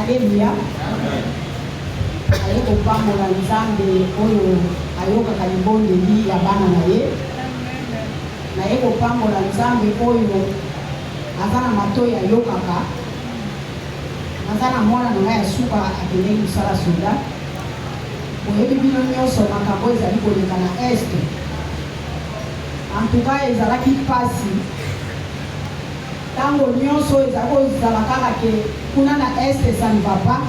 Alléluia. Aye kopambola nzambe oyo ayokaka libondeli ya bana na ye. Naye kopambola nzambe oyo aza na matoyi ayokaka. Naza na mwana na ngai ya suka akendeki kosala soda. Boyebi bino nyonso makambo ezali koleka na este. En tout cas ezalaki mpasi. Tango nyonso ezali kozala kaka ke kuna na este ça ne va pas.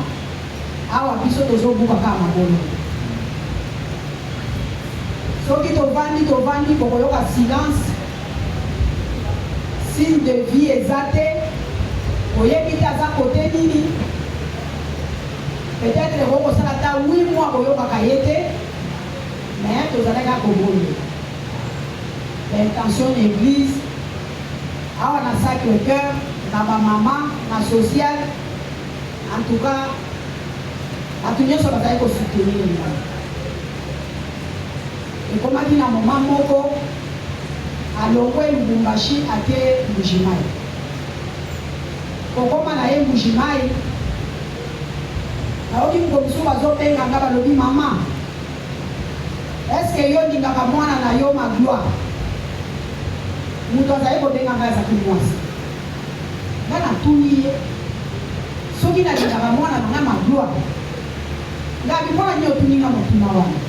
Awa biso tozobuka kaka mabolo. Soki tovandi bokoyoka silence. Signe de vie eza te. Oyebi te aza kote nini. Peut-être okosala ata 8 mois koyokaka ye te. Mais tozalaki kaka kobonde. L'intention de l'église, awa na Sacré-Cœur, na ba maman, na social, en tout cas, bato nyonso bazali kosoutenir ngai. Ekomaki na moment moko alongwe Lubumbashi ake Mbujimai. Kokoma na ye Mbujimai, nayoki mokomisu bazobenga nga balobi mama, est-ce que yo ndingaka mwana na yo magloire? Mutu azali kobenga ngai azaki mwasi. Nga natuni ye soki nalingaka mwana na ngai magloire, ngabi mpona nini otuni nga motuna wana?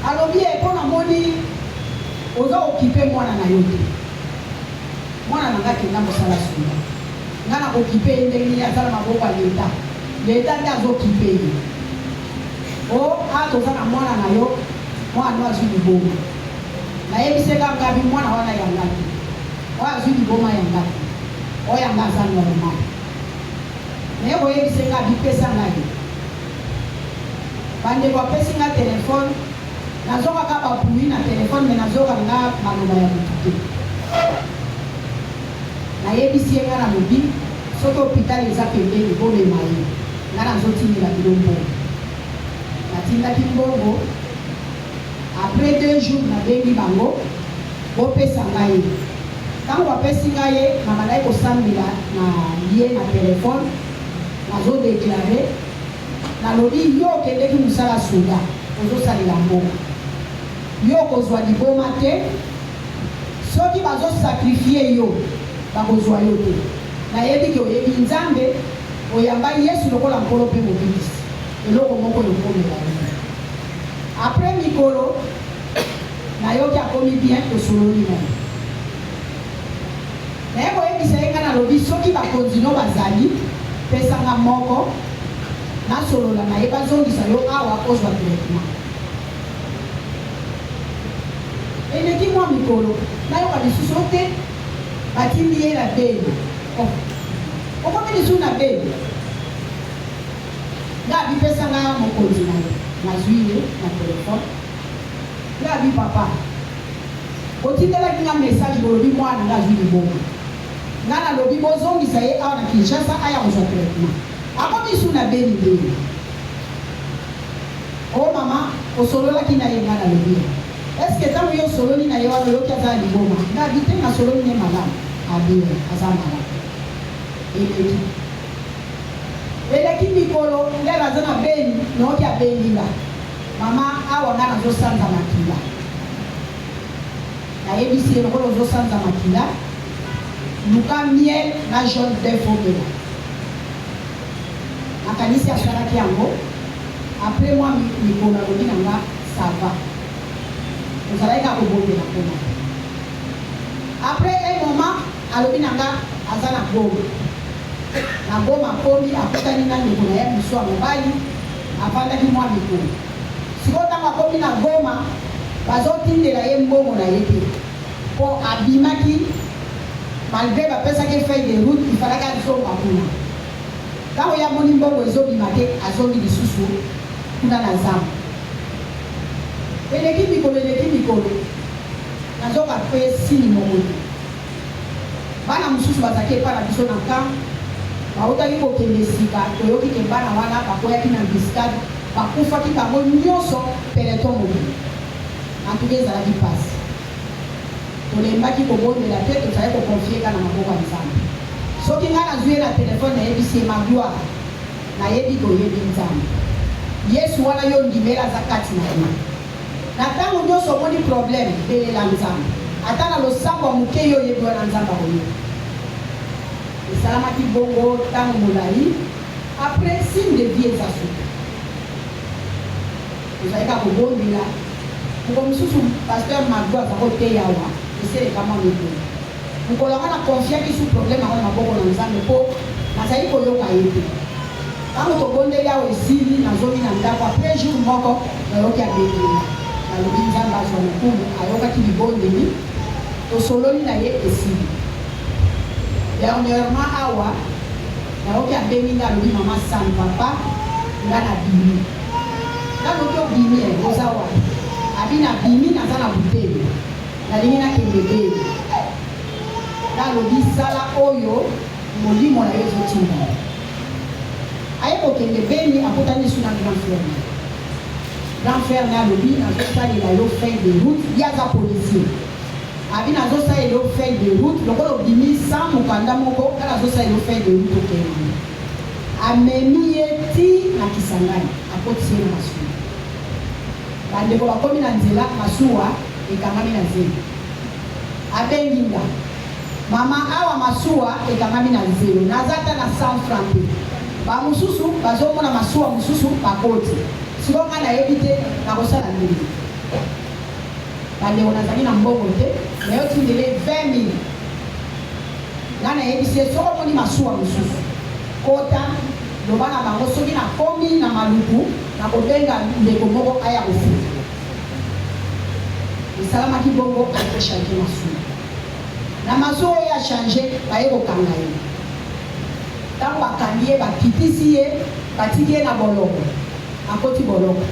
Alobi ye mpo namoni oza okipe mwana na yo te. Mwana na ngai akenda mosala sula. Nga na kokipe ye ndenge nini azala maboko ya leta. Leta nde azokipe ye. O awa toza na mwana na yo, mwana no azwi liboma. Nayebiseka ngabi mwana wana yanga te. Oyo azwi liboma yanga te. Oyo yanga aza normal. Naye koyebise ngabi pesa ngai. Bandeko apesi nga telefone. Nazokaka bapui na telefone me nazoka nga maloba ya motu te. Nayebisi ye nga na lobi soki hôpital eza pembeni bomema ye. Nga nazotindela bino mbongo. Natindaki mbongo. Après 2 jours nabengi bango bopesa ngai. Tango bapesi ngai ye namalaki kosambela na ye na telefone nazodeklare nalobi yo okendeki mosala soda ozosalela mbongo. Yo kozwa liboma te. Soki bazosakrifie yo bakozwa yo te. Nayebi ke oyebi nzambe oyamba Yesu lokola nkolo mpe mobilisi eloko moko yokomela yo. Après mikolo nayoki akomi bien tosololi na ye. Naye koyebisa ye nga nalobi soki bakonzi no bazali pesanga moko nasolola na ye bazongisa yo awa kozwa traitement. Eleki mwa mikolo nayoka lisusu te batindi ye na beni. Okomi lisusu na beni nga abipesanga mokonzi na ye. Nazwi ye na telefone. Nga abi papa otindelaki nga message bolobi mwana nga azwi liboma. Nga nalobi bozongisa ye awa na Kinshasa aya kozwa traitement. Akomi lisusu na beni ndeni. O mama osololaki na ye nga nalobi ye. Est-ce que tango yo sololi na ye wana oyoki aza liboma? Nga abi te na sololi ne malamu. Abi aza malamu. Eleki mikolo ndela aza na beni naoki abengi nga. Mama awa nga nazosanza makila. Nayebisi ye lokola ozosanza makila. Luka miel na jaune d'œuf obela. Nakanisi asalaki yango. Après moi mikolo alobi na nga ça va. Ozalaki kaka kobondela mpona. Après un moment alobi na nga aza na goma. Na goma komi akutani na ndeko na ye mosu ya mobali avandaki mwa mikolo. Sikoyo ntango akomi na goma bazotindela ye mbongo na ye te. Po abimaki malgré bapesaki feuille de route ifalaki azonga kuna. Ntango ye amoni mbongo ezobima te azongi lisusu kuna na zamba. Eleki mikolo nazoka pe sini moko te. Bana mosusu bazalaki epai na biso na camp bautaki kokende sika toyoki ke bana wana bakoyaki na embuscade bakufaki bango nyonso peleton mobile. Antuka ezalaki mpasi. Tolembaki kobondela te tozali kokonfie kaka na maboko ya Nzambe. Soki ngai nazwi ye na telefone nayebisi ye magloire na yebi toyebi nzambe Yesu wana yo ndimela za kati na ye na tango nyonso omoni problème belela nzambe ata na losambo ya moke yo oyebi wana nzambe akoyebi esalamaki bongo ntango molai après signe de vie eza suka ozalika kobondela moko mosusu pasteur Magdo azako te yawa eselekama meko mokolo wana confiaki su problème yango na maboko na nzambe mpo nazali koyoka ye te ntango tobondeli awa esili nazongi na ndako après jour moko nayoki abengela nalobi nzambe azwa mokumu ayokaki libondeli tosololi na ye esili dernièrement awa nayoki abengi nga alobi mama san papa nga na bimi nalobi obimi oza wapi abi na bimi naza na buteli nalingi nakende beni nalobi sala oyo molimo na yo ezotinda aye kokende beni akutani su na grand frère na alobi nazosalela yo fin de route yaza policier abi nazosalela yo fin de route lokola obimi sans mokanda moko kala nazosalela yo fin de route okende amemi ye ti na Kisangani akotisi ye na masuwa bandeko bakomi na nzela masuwa ekangami na zelo abengi nga mama awa masuwa ekangami na zelo naza ta na 100 francs te bamosusu bazomona masuwa mosusu bakoti siko nga nayebi te nakosala ndenge bandeko nazali na mbongo te nayotindele 20 000 nga nayebisi ye soko omoni masuwa mosusu kota loba na bango soki nakomi na maluku nakobenga ndeko moko aya kofuta esalamaki bongo akochange masuwa na masuwa oyo achange baye kokanga ye ntango bakangi ye bakitisi ye batiki ye na boloko akoti boloko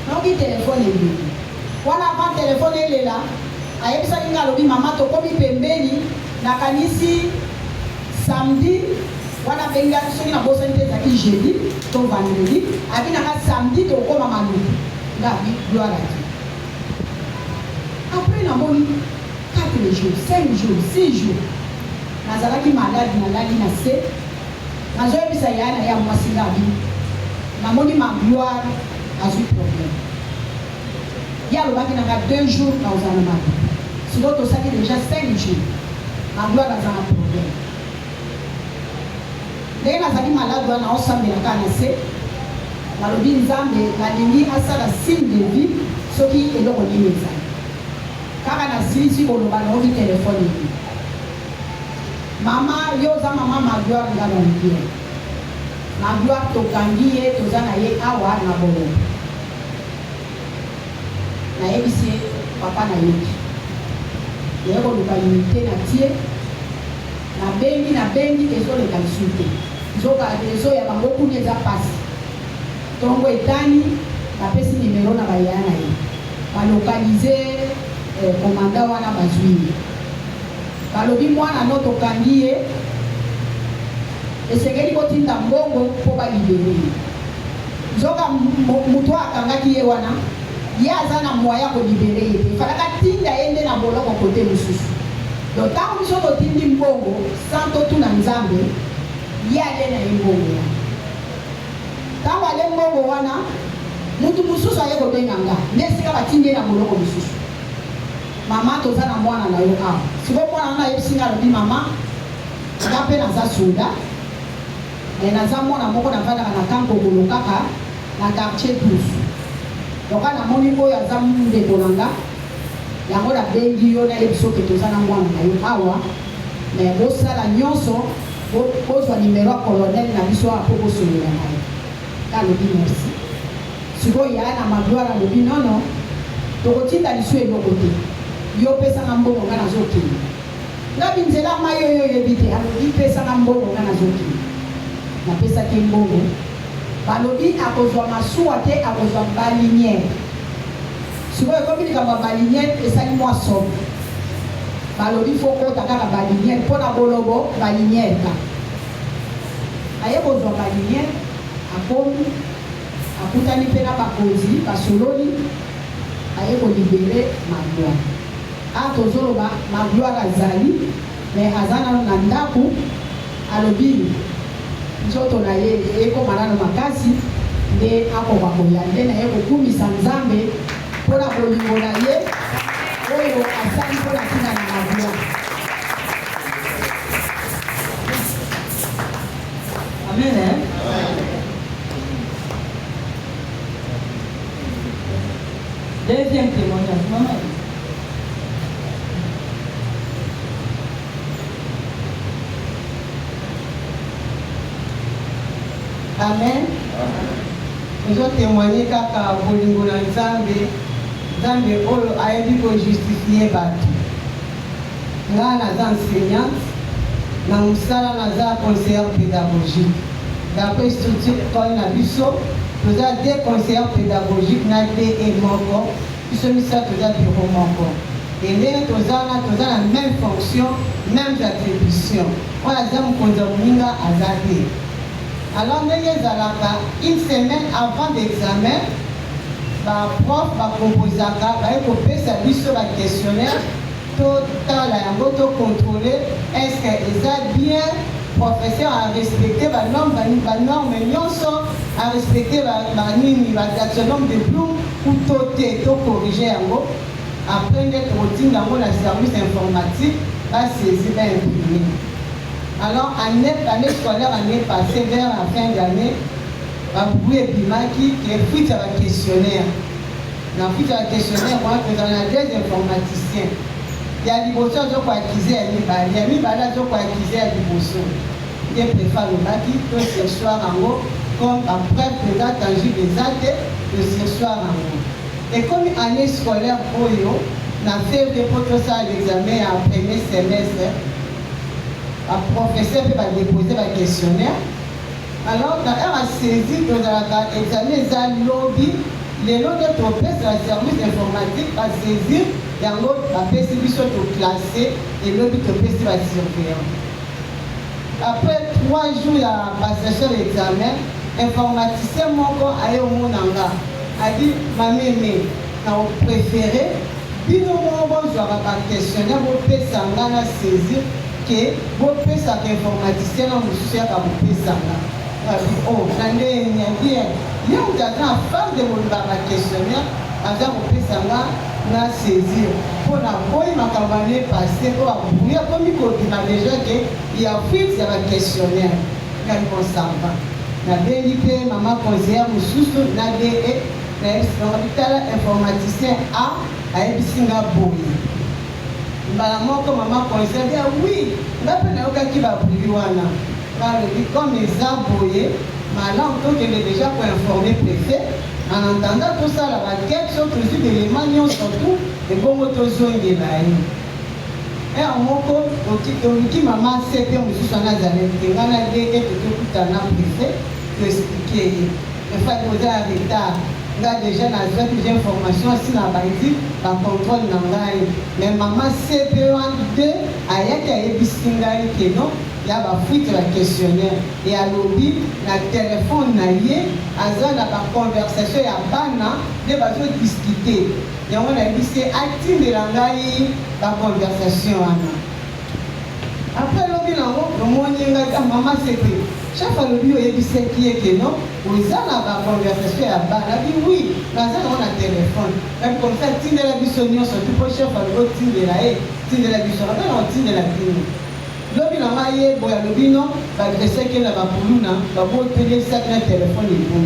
noki telefone ebeli wana avant telefone elela ayebisaki nga alobi mama tokomi pembeni nakanisi samedi wana benga soki na bosani te ezalaki jeudi to vendredi abi naka samedi tokoma maluku nga abi gloire à Dieu après namoni 4 jours 5 jours 6 jours nazalaki malade nalali na se nazoyebisa yaya na ya mwasi nga abi namoni ma gloire azwi problème ye alobaki nanga 2 jours na ozala na mabe siko tosaki déjà 5 jours ma gloire aza na problème ndenge nazali malade wana osambelaka na se nalobi nzambe nalingi asala signe de vie soki eloko nini ezali kaka nasilisi koloba naoki telefone ebi mama yo oza mama magloire nga na libier magloire tokangi ye toza na ye awa na boloko nayebisi ye papa nayoki naye koluka unité na tie nabengi ezoleka lisu te nzoka rezo ya bango kuna eza pasi ntongo etani napesi nimero na bayaya na ye balokalize komanda wana bazwi ye balobi mwana no tokangi ye esengeli kotinda mbongo mpo balibere ye nzoka moto akangaki ye wana ye aza na moya kolibere ye te efalaka tinda ye nde na boloko kote mosusu donc ntango biso totindi mbongo sans totuna nzambe ye ale na ye mbongo wana ntango ale mbongo wana mutu mosusu aye kobenga nga nde esika batindi ye na boloko mosusu mama toza na mwana na yo awa siko mwana wana ayebisi nga alobi mama nga mpe naza soda me naza mwana moko navandaka na kankokolo kaka na quartier 12 doka namoni oyo aza ndeko na nga yango nabengi yo nayebi soki toza na mwana na yo awa me bosala nyonso bozwa nimero ya colonel na biso awa mpo bosolola na ye ka alobi merci sikoyo yaya na magloire alobi nono tokotinda lisu eloko te yo pesanga mbongo nga nazokende nga binzela mai oyo oyebi te alobi pesanga mbongo nga nazokende napesaki mbongo balobi akozwa masuwa te akozwa baliniere sikoyo ekomi likambo ya baliniere esali mwa sobe balobi fo kota kaka baliniere mpo na bolobo baliniere kaka aye kozwa baliniere akomi akutani mpe na bakonzi basololi aye kolibere magloire tozoloba magloire azali me aza na ndako alobi nzoto na ye ekomana na makasi nde akoka koya nde na ye kokumisa Nzambe mpona bolingo na ye oyo asali mpona tina na mabia. Amen. Deuxième témoignage, maman. Amen. Nous avons témoigné kaka bolingo na Nzambe, Nzambe oyo ayebi ko justifier bato. Nga naza enseignante, na musala naza conseillère pédagogique. D'après structure école na biso, nous avons des conseillers pédagogiques na et moko, biso misa toza bureau moko. Et ndenge toza na même fonction, mêmes attributions. On a za mokonzi moninga azate. Alors, une semaine avant l'examen, le prof va proposer à sa questionnaire total à contrôler est-ce que les bien professeur a respecté les normes, a respecté le nombre de plumes ou tout corriger. Après, d'être routine dans le service informatique, va saisir et imprimer. Alors, année scolaire, année passée, vers la fin d'année, Babou et Bimaki qui est pris à la questionnaire. Dans le questionnaire, on a des informaticiens. Il y a des bossons qui ont acquis à l'Ibali, il y a des bossons qui ont acquis à l'Ibosso. Il y a des préfets qui ont ce soir en haut, comme après, peut-être tangible des actes de ce soir en haut. Et comme année scolaire, on a fait des potes à l'examen en premier semestre. Le professeur va déposer le questionnaire. Alors, quand elle a saisi que l'examen est un lobby, les lots de professeurs de la service informatique va saisir et en l'autre, la PCB soit classée et le lobby de PCB va surveiller. Après 3 jours, il y a passation de l'examen. Informaticien, mon corps a eu au monde en bas. A dit, ma mémé, quand vous préférez, puis nous, on va jouer un questionnaire, vous pouvez s'en saisir. Que vos pesa informaticien na mususu ya pesa na oh nande bien yo utaza femme de mon questionnaire aza pesa na saisir pour la boy makambane passer pour abouya comme ko dina déjà que il y a fixe ya questionnaire quand on s'en va na benité maman conseillère mususu na de na l'hôpital informaticien a bisinga boy. Maman conseille bien oui, la peine qui va plus loin. Comme les aboyés, maintenant on est déjà pour informer le préfet. En entendant tout ça, la requête sont toujours des éléments surtout et bon autozone de la haine. Et en moko, qui maman sait que monsieur s'en a jamais dit, on a dit que tout un an préfet pour expliquer. Il faut poser un retard. Là déjà dans des informations si na baïdi la contrôle nangai mais maman CP12 ayaki ayebisingai que non il y a ba fuite la questionnaire et à lobby la téléphone na ye aza na ba conversation ya bana de bazo discuter yango na bisi atinde langai ba conversation ana après lobby nango moninga maman CP chaque fois le bio est qui est que non, vous avez la conversation à bas. La vie oui, mais ça on a téléphone. Même comme ça, tu la bisogno surtout pour chef à l'autre tu de la haie, tu de la bisogno, on tu de la vie. L'homme n'a pas eu bon le bino, va dresser que la bapouluna, va beau payer ça que le téléphone est bon.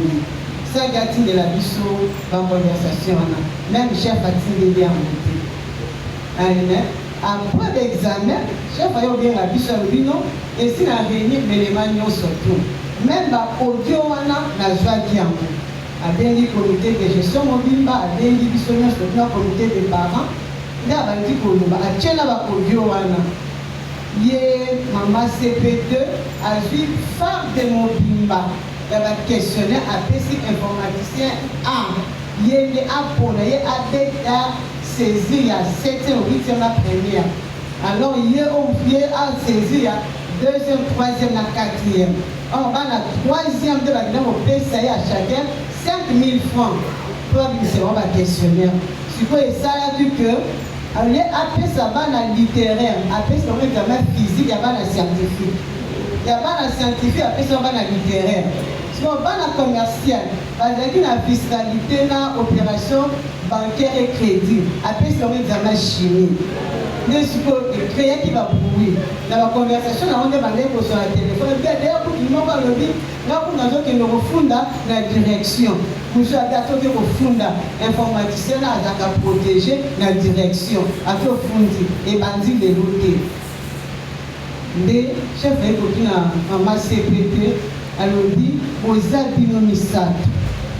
Ça gâte de la bisogno, la conversation même chef a tiré bien en côté. Amen. Après l'examen, chef a eu bien la bisogno et si la réunion l'élément surtout même l'audio na joie qui en a bien dit comité de gestion mobile a bien dit bisogno surtout le comité des parents il a dit que a tient la audio wana ye maman CP2 a vu phare de mobimba il va questionner à PC informaticien a il a pour a saisi à 7e ou 8e la première alors il a saisi à 2e, 3e, la 4e. On va la 3e de la vidéo au PCI à chacun 5 000 francs pour un questionnaire. Ce que ça a dit que après ça va la littéraire, après ça va examen physique, il y a la scientifique. Il y a pas de scientifique, après ça, pas de littéraire. Sinon, pas de commercial. Parce qu'il y a la fiscalité, la opération bancaire et crédit. Après, c'est un examen chimie. Mais ce que créer qui va prouver. Dans la conversation, on a demandé sur la téléphone. Et d'ailleurs, pour qu'il m'en parle, là, pour nous qui nous refondent la direction. Nous avons fait refondre l'informaticien, nous avons protégé la direction. À tout fondé et bandit de l'autre. Les chefs de l'écoute en CPP, alors dit, aux abinomisat.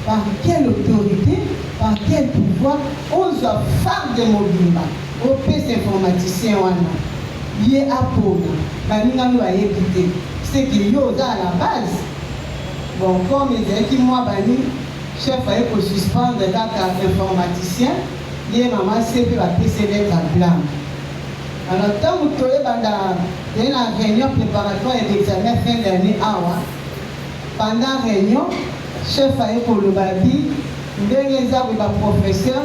Par quelle autorité, par quel pouvoir, on doit faire des mobiles. Au PC informaticien, il est à Pôle. Nous va éviter. C'est qu'il y a à la base. Bon, comme il dit que moi, chef pour suspendre l'informaticien, il y a maman CP va PCD à blanc. Alors, tant que vous avez une réunion préparatoire et d'examen fin d'année, pendant la réunion, chef pour le babi, le professeur,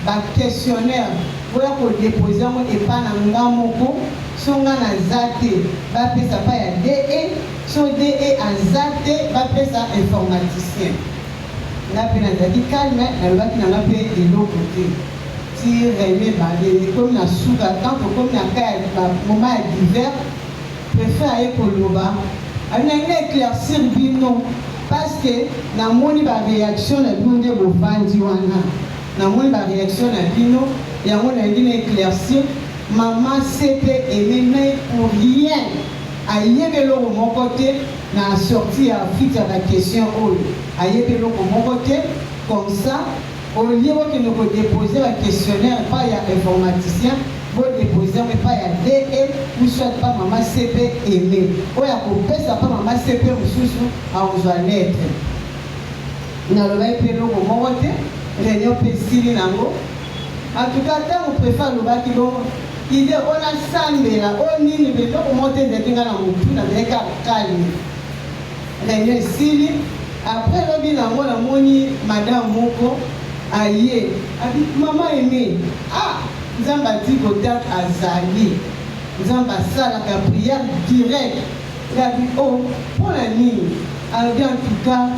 le questionnaire. Pour déposer et pas dans le moko, son gars à zate, va faire ça pas à DE, son DE à zate, va faire ça informaticien. Là, puis on a dit calme, elle va qui n'a pas payé de l'autre côté. Si réunir comme la sous-attente, comme la moment divers, préfère aller pour le bas. Elle n'a éclaircir bino parce que dans mon réaction, la binde de Bofandi wana. Dans mon réaction, la bino. Et on a dit éclaircir, maman s'était aimée pour rien. À yébelo au mon côté, n'a sorti à vite à la question à yébelo au mon côté, comme ça, au lieu que nous déposer un questionnaire, pas y a informaticien, vous déposer, mais pas y a DE, ou soit pas maman CP aimé. Ou y a coupé, ça pas maman CP ou sous à on doit l'être. N'a le bail pélo au mon côté, réunion pesili nango. En tout cas, quand on préfère le bâti, il dit on a sambe là, on n'y ne veut pas monter des things dans le tout, dans les cas calmes. Réunion ici, après le bilan, on a moni madame Moko, aïe, a dit maman aimée, ah, nous avons bâti au théâtre à Zali, nous avons bâti la prière directe. Il a dit oh, pour la nuit, alors en tout cas,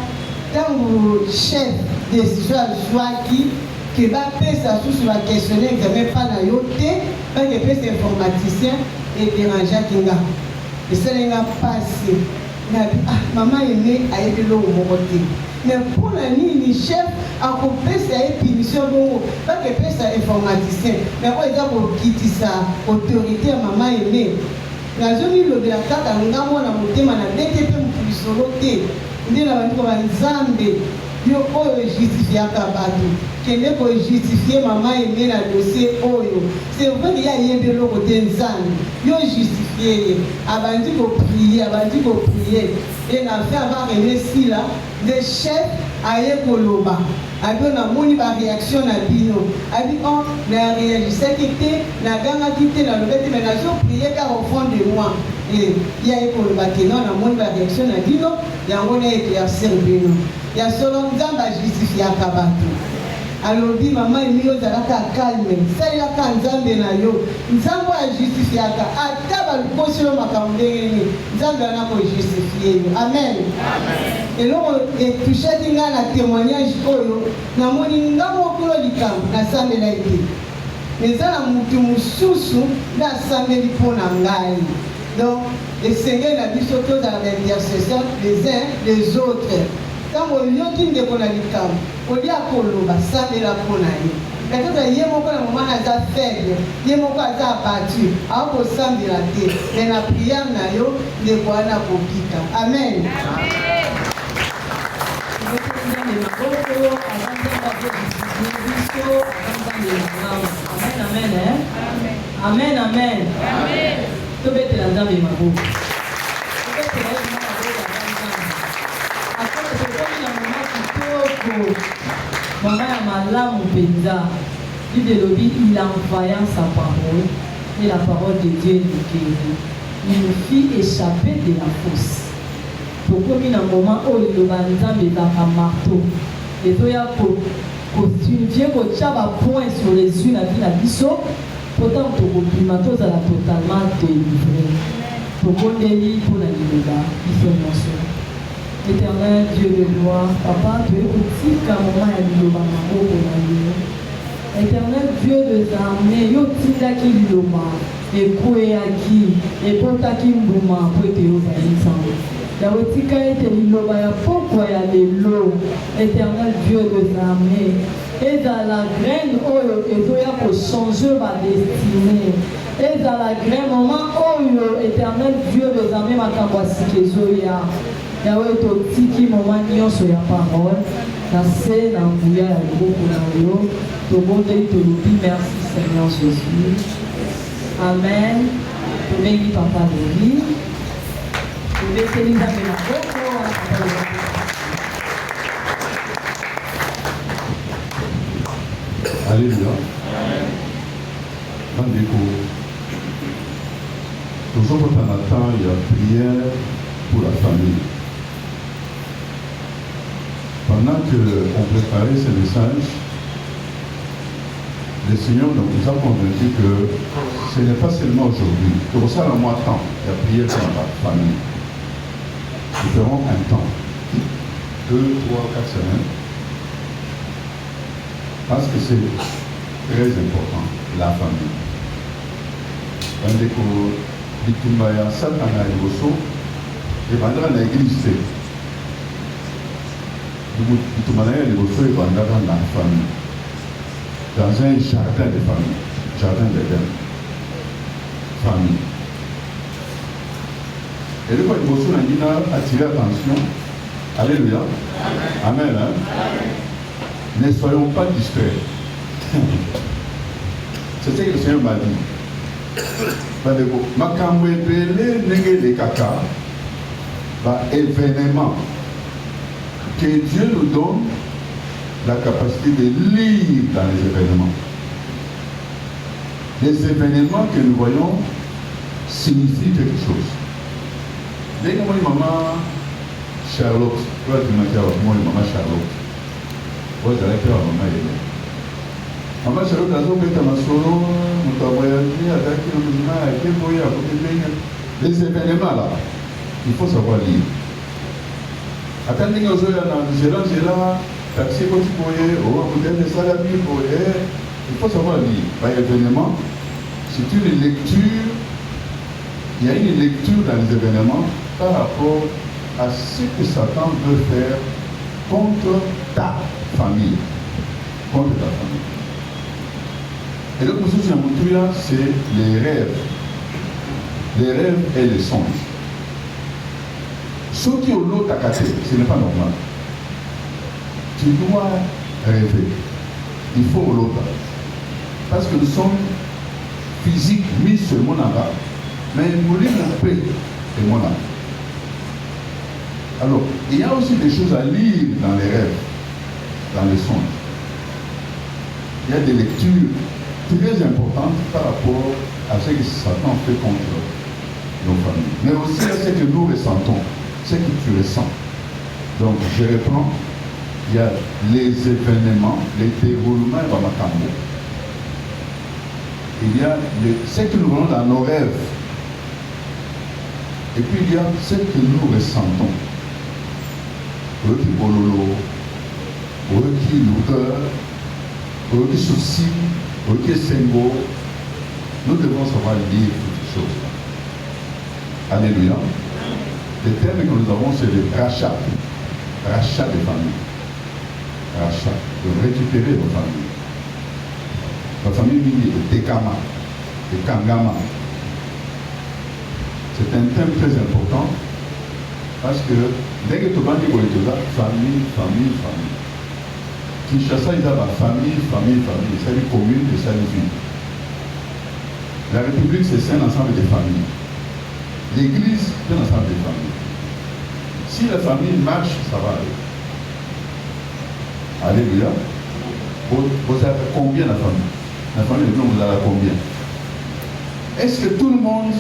quand le chef des Joaki, qui va faire ça sur la questionnaire, qui ne pas la yoté, parce que c'est informaticien et dérangeant qui n'a. Et ça n'a pas passé. Il a dit, ah, maman est née à Ebelo au côté. Mais pour la nuit, le chef a coupé sa punition, parce que c'est un informaticien. Mais pour exemple, pour quitter sa autorité, maman est née. La zone de la carte, on a mon thème, on a DTP pour soloter. On dit la Zambé. Yo oyo justifiaka bato kende ko justifier maman aimé na dossier oyo c'est vrai qu'il y a yebe loko te nzambe yo justifier abandi ko prier et na fait avoir aimé si là le chef aye koloba abi na moni ba réaction na bino abi on na réagissait kité na ganga kité na lobete mais na zo prier car au fond de moi et il y a koloba que non na moni ba réaction na bino yango na éclaircir bino. Il y a seulement gens qui justifient à Kabato. Alors, dit maman, il y a calme. Ça, il y a quand Nzambe na yo. Nzambe a justifié à Kabato. À Kabato, il faut que Makambe. Nzambe a justifié. Amen. Et là, on est touché à témoignage. Na moni ngamo kulo likam na sambe na ite. Mais ça, la mutu mususu na sambe lipona ngai. Donc, le Seigneur a dit surtout dans l'intercession les uns les autres. Quand on y a une de Bonalitam, on y a Koloba, ça est la Ponaï. Mais quand il y a mon moment à ta faible, il y a mon cas à battu, à vos sang de la terre, mais la prière n'a yo, les voilà pour Pika. Amen. Amen, amen. Tu peux te la donner, ma boue. Maman a malamu penza. Dieu de l'obéi, il a envoyé sa parole et la parole de Dieu nous guérit. Il nous fit échapper de la fosse. Pourquoi il y a un moment où il y a un marteau et il y a un point sur les yeux de la biso, pourtant le marteau est totalement délivré. tokondeli mpona liloba biso nyonso. Éternel Dieu de gloire, Papa, tu es kotika moma ya liloba na moko na yo. Éternel Dieu des armées, yo tindaki liloba ekweyaki epotaki mbuma mpo ete ozali nzambe. Yawe tika ete liloba ya pokwa ya lelo, Éternel Dieu des armées, ezala graine oyo ezoya kochange badestine, ezala graine moment oyo Éternel Dieu des armées makambo ya sika ezoya. Yawe totiki moment nyonso ya parole na se na nguya ya loboko na yo, tobondeli tolobi merci Seigneur Jésus. Amen. Tobengi Papa Lévi. Tobeteli nzambe na boko wana Papa Lévi. Alléluia. Bandeko. Toujours quand on attend, il y a prière pour la famille. Pendant qu'on préparait ce message, le Seigneur nous a convaincu que ce n'est pas seulement aujourd'hui. Pour ça, le mois temps, il y a prière pour la famille. Nous ferons un temps, 2, 3, 4 semaines, parce que c'est très important, la famille. Bandeko, Bitumbaya, Satana et Bosso, et Bandra l'église. Bitumbaya et Bosso et Bandra dans la famille. Dans un jardin de famille, jardin d'Éden, famille. Et le point de Bosso a attiré l'attention. Alléluia. Amen. Amen. Hein? Ne soyons pas distraits. C'est ce que le Seigneur m'a dit. Makambo epele nenge le kaka, événement que Dieu nous donne la capacité de lire dans les événements. Les événements que nous voyons signifient quelque chose. Dès que moi, maman Charlotte, toi tu m'as dit, moi, maman Charlotte, moi, j'allais faire maman Hélène. Maman Charlotte, elle a dit, ma solo, mon taboyani, les événements là, il faut savoir lire. Attendez que vous ayez là, taxi quand tu pourrais, des salariés, il faut savoir lire. Par événement, c'est une lecture, il y a une lecture dans les événements par rapport à ce que Satan veut faire contre ta famille. Contre ta famille. Et donc, nous c'est les rêves. Les rêves et les songes. Ce qui est au lot à casser, ce n'est pas normal. Tu dois rêver. Il faut au lot. Parce que nous sommes physiques mis sur le monde en bas, mais nous voulons la paix et mon âme. Alors, il y a aussi des choses à lire dans les rêves, dans les songes. Il y a des lectures très importantes par rapport à ce que Satan fait contre nos familles. Mais aussi à ce que nous ressentons, ce que tu ressens. Donc, je reprends. Il y a les événements, les déroulements dans ma cambo. Il y a ce que nous voyons dans nos rêves. Et puis il y a ce que nous ressentons. Pour eux qui bololo, pour eux qui lourdeur, pour eux qui soucis, pour eux qui sengo, nous devons savoir lire toutes ces choses. Alléluia. Le terme que nous avons, c'est le rachat. Rachat des familles. Rachat. De récupérer vos familles. La famille est Tekama, de Kangama. C'est un thème très important parce que dès que tu vas dire famille, famille, famille. Kinshasa, il y a famille, famille, famille. C'est une commune et c'est une ville. La République, c'est un ensemble de familles. L'Église, c'est un ensemble de familles. Si la famille marche, ça va aller. Alléluia. Vous avez combien la famille? La famille, vous avez combien? Est-ce que tout le monde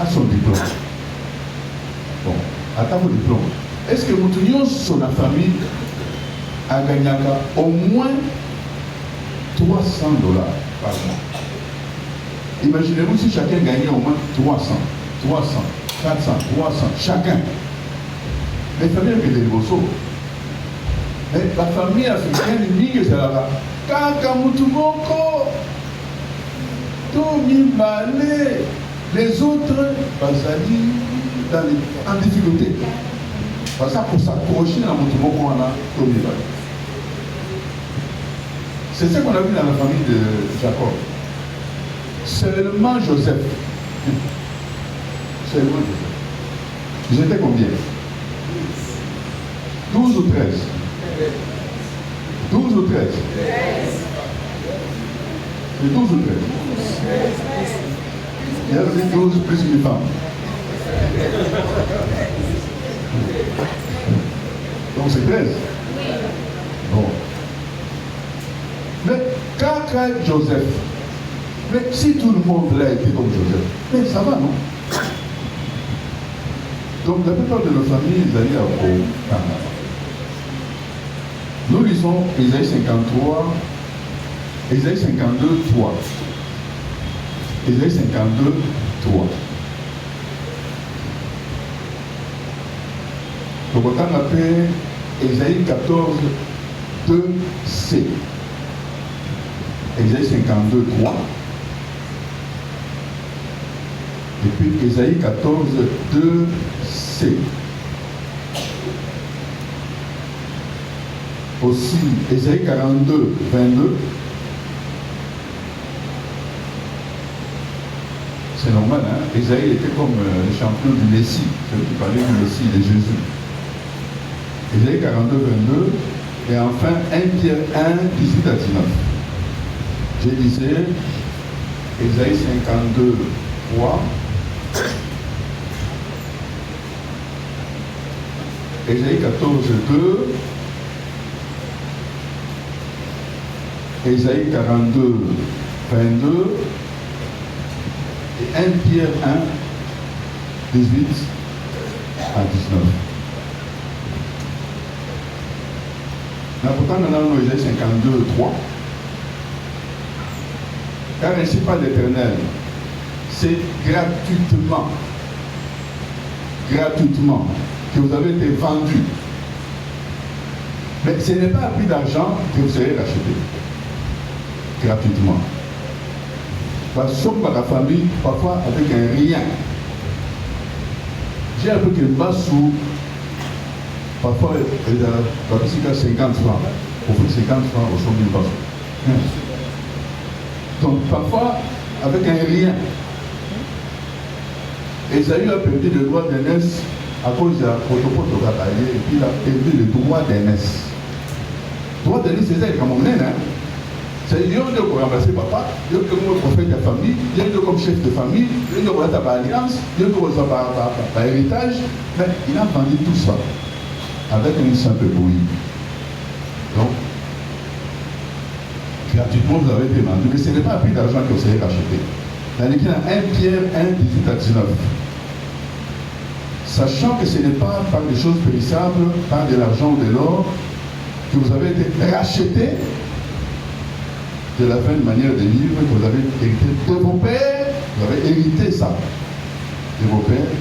a son diplôme? Bon, attends vos diplômes. Est-ce que vous teniez sur la famille à gagner au moins $300 par mois? Imaginez-vous si chacun gagnait au moins 300. 300, 400, 300, chacun. Les familles qui les bossos. Mais la famille africaine dit que c'est là-bas. Kaka Mutumoko, Tomi Malé, les autres, en difficulté. Parce que pour s'accrocher dans Mutumoko, on a Tomi Malé. C'est ce qu'on a vu dans la famille de Jacob. Seulement Joseph. Seulement Joseph. Ils étaient combien? 12 ou 13? 12 ou 13? C'est 12 ou 13? Il y a 12 plus qu'une femme. Donc c'est 13? Bon. Mais quand Joseph, mais si tout le monde l'a été comme Joseph, mais ça va, non? Donc la plupart de nos familles, ils allaient au Canada. Nous lisons Ésaïe 53, Ésaïe 52, 3. Ésaïe 52, 3. Donc on appelle Ésaïe 14, 2c. Ésaïe 52, 3. Et puis Ésaïe 14, 2c. Aussi Ésaïe 42, 22. C'est normal, hein? Ésaïe était comme le champion du Messie, celui qui parlait du Messie de Jésus. Ésaïe 42, 22. Et enfin 1 Pierre 1, 18 à 19. Je disais Ésaïe 52, 3. Ésaïe 14, 2. Ésaïe 42, 22. Et 1 Pierre 1, 18 à 19. Mais pourtant, nous avons Ésaïe 52, 3. Car ainsi pas l'Éternel, c'est gratuitement que vous avez été vendu. Mais ce n'est pas à prix d'argent que vous serez racheté. Gratuitement. Parce que sommes dans la famille, parfois avec un rien. J'ai un peu que basse sous, parfois, il y a 50 francs. Au fait, 50 francs au sommet de basse. Donc, parfois, avec un rien. Esaü a perdu le droit d'aînesse à cause de la protocole de Gataïe, et puis il a perdu le droit d'aînesse. Le droit d'aînesse, c'est ça, comme on est, hein. C'est il y a un pour remplacer papa, il y a un comme prophète de famille, il y a un comme chef de famille, il y a un par alliance, il y a un par héritage, mais il a vendu tout ça avec un simple bruit. Donc, gratuitement, vous avez été vendu, mais ce n'est pas un prix d'argent que vous avez racheté. Dans l'écrit 1 Pierre 1, 18 à 19. Sachant que ce n'est pas par des choses périssables, par de l'argent ou de l'or, que vous avez été racheté de la vaine manière de vivre que vous avez hérité de vos pères. Vous avez hérité ça de vos pères.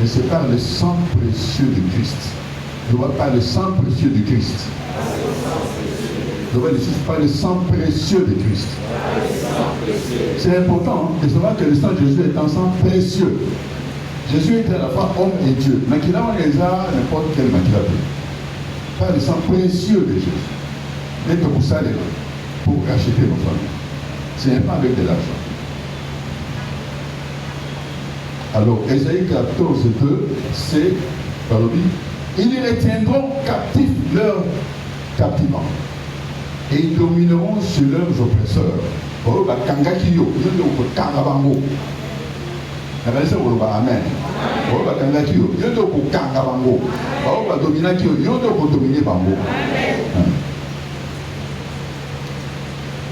Mais c'est par le sang précieux de Christ. Je vois pas le sang précieux de Christ. Je vois par le sang précieux de Christ. C'est important de savoir que le sang de Jésus est un sang précieux. Jésus était à la fois homme et Dieu. Mais qu'il a n'importe quel matière. Par le sang précieux de Jésus. Mais que vous savez, pour racheter vos familles. Ce n'est pas avec de l'argent. Alors, Ésaïe 14, 2, c'est, par le ils les retiendront captifs leur captivement. Et ils domineront sur leurs oppresseurs. Amen.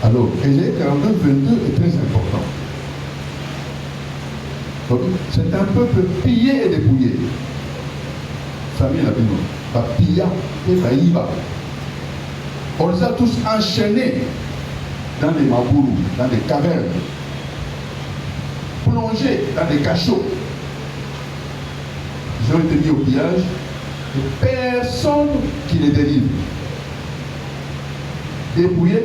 Alors, Ésaïe 42, 22 est très important. C'est un peuple pillé et dépouillé. Famille la Bible. Pilla et Baïba. On les a tous enchaînés dans des mabourous, dans des cavernes, plongés dans des cachots. ont été mis au pillage, et personne qui les délivre. Dépouillés,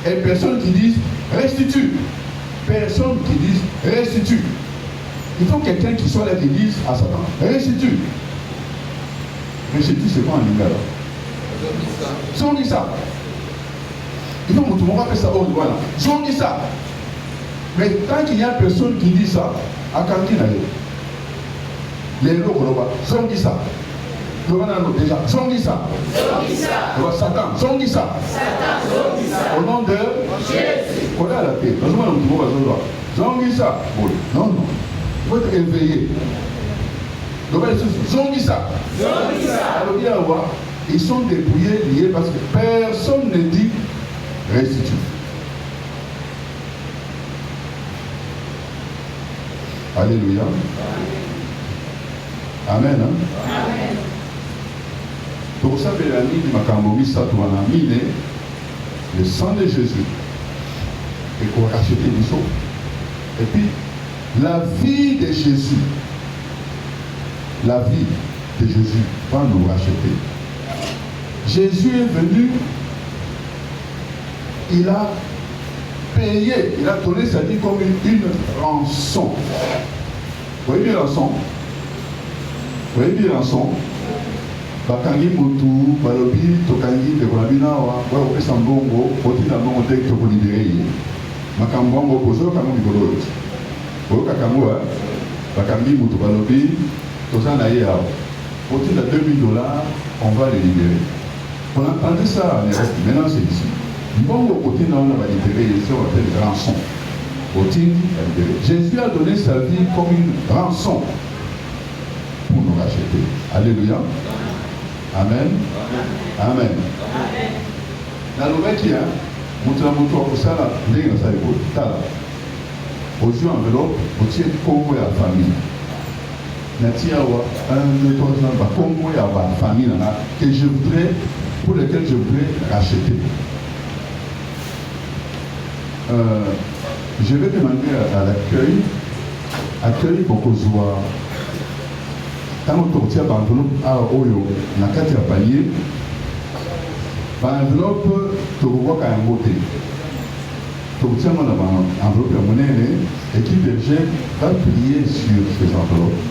et personne qui dise restitue. Personne qui dise restitue. Il faut quelqu'un qui soit là qui dise à Satan restitue. Restitue, c'est quoi en lingala? Zongisa. Il faut que tout le monde appelle ça au voilà. Zongisa. Mais tant qu'il y a personne qui dit ça, à quelqu'un d'ailleurs. Les lots qu'on voit, Zongisa. Le banano déjà, Zongisa. Le Satan, Zongisa. Au nom de Jésus. On a la paix. Dans ce moment, on va dire Zongisa. Non, non. Il faut être éveillé. Zongisa. Alors bien voir, ils sont dépouillés, liés parce que personne ne dit restitue. Alléluia. Amen. Amen. Pour ça, le sang de Jésus et qu'on rachète les choses. Et puis, la vie de Jésus, la vie de Jésus va nous racheter. Jésus est venu, il a payé, il a donné sa vie comme une rançon. Vous voyez bien rançon? Vous voyez bien rançon? Bakangi mutu, balobi, tokangi, tekolabina, wa opesa mbongo, otina mbongo te tokolibere ye. Makambongo kozo kango mikolo. Oyoka kango, bakangi mutu, balobi, tozana ye awa. Otina $2000, on va les libérer. On a entendu ça en Europe, maintenant c'est ici. Mbongo otina on va libérer, c'est on appelle rançon. Otini, Jésus a donné sa vie comme une rançon pour nous racheter. Alléluia. Amen. Amen. Dans le métier, nous avons tout ça là, nous avons ça là. Aux yeux enveloppe, au tiers Congo et la famille. Natia wa un de toi là, Congo et la famille là que je voudrais, pour lesquels je voudrais racheter. Je vais demander à l'accueil pour qu'on soit. Quand on tire par enveloppe à Oyo, na kati ya panier, par enveloppe, tu vois qu'à un côté. Tu tiens dans enveloppe à monnaie, l'équipe de gens va plier sur ces enveloppes.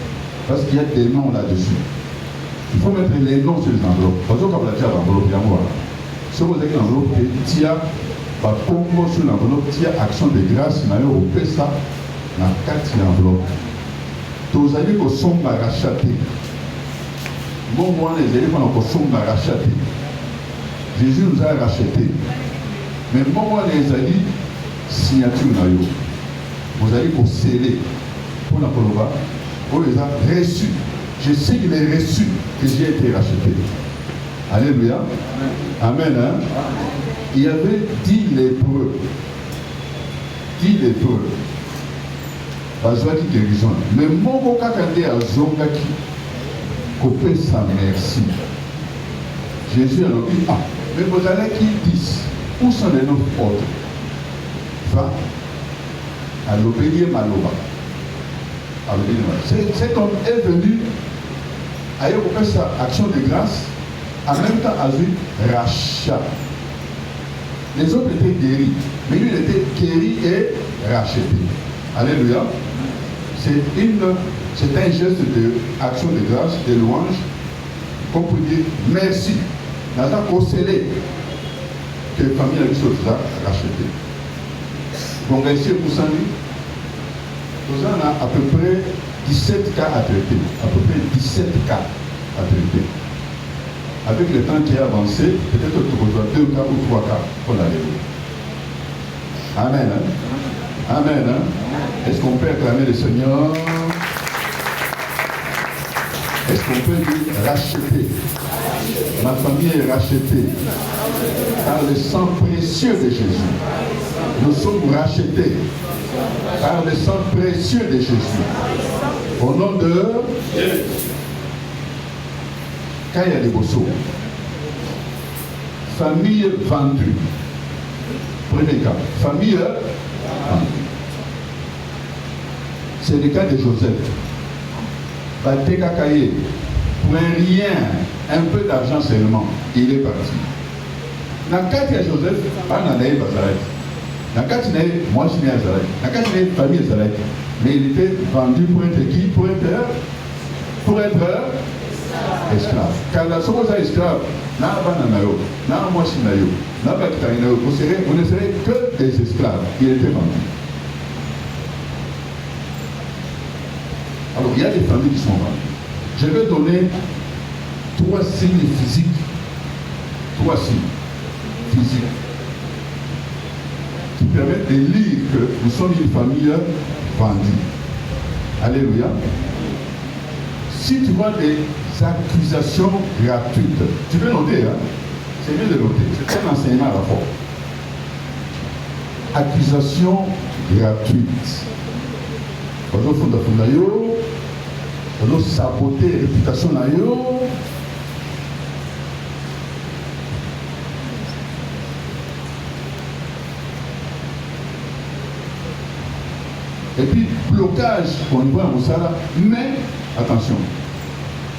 Parce qu'il y a des noms là-dessus. Il faut mettre les noms sur les enveloppes. Parce que comme la tire l'enveloppe, il y a moi. Si vous avez l'enveloppe, il y a par Congo sur l'enveloppe, il y a action de grâce, il y a au PESA, na kati ya enveloppe. Tous allez que sont rachetés. Bon, moi, les élèves sont rachetés. Jésus nous a rachetés. Mais moi, les amis, signature naïo. Vous allez pour sceller. Pour la Poloba, vous les avez reçus. Je sais qu'il est reçu que j'ai été racheté. Alléluia. Amen. Hein? Il y avait 10 lépreux. 10 lépreux. Bazwaki guérison. Mais mon kakande a zongaki copé sa merci. Jésus a dit, ah, mais vous allez qui 10, où sont les 9 autres? Va à l'obédier Maloba. Cet homme est venu à faire sa action de grâce, en même temps à lui rachat. Les autres étaient guéris, mais lui il était guéri et racheté. Alléluia. C'est un geste d'action de grâce, de louange, comme pour dire merci. Nous avons scellé que la famille a racheté. Donc, ici, vous avons à peu près 17 cas à traiter. À peu près 17 cas à traiter. Avec le temps qui a avancé, peut-être que tu reçois 2 cas ou 3 cas pour l'aller. Amen. Hein? Amen. Hein? Est-ce qu'on peut acclamer le Seigneur? Est-ce qu'on peut lui racheter? Ma famille est rachetée par le sang précieux de Jésus. Nous sommes rachetés par le sang précieux de Jésus. Au nom de Jésus. Kaya de Bosso. Famille vendue. Premier cas. Famille vendue. C'est le cas de Joseph. Batekakaye, pour un rien, un peu d'argent seulement, il est parti. Dans le cas de Joseph, pas dans les Bazarek. Dans le cas de moi je suis né à Zarek. Dans le cas de famille à Zarek. Mais il était vendu pour être qui? Pour être esclave. Car la chose est esclave. N'a pas d'anayo, n'a moi je suis nayo, n'a pas de vous ne serez que des esclaves. Il était vendu. Alors il y a des familles qui sont vendues. Je vais donner 3 signes physiques. 3 signes physiques qui permettent de lire que nous sommes une famille vendue. Alléluia. Si tu vois des accusations gratuites, tu peux noter, hein? C'est mieux de noter, c'est un enseignement à la fois. Accusations gratuites. Par exemple, on doit saboter la réputation de yo. Et puis, blocage au niveau de Moussala, mais attention,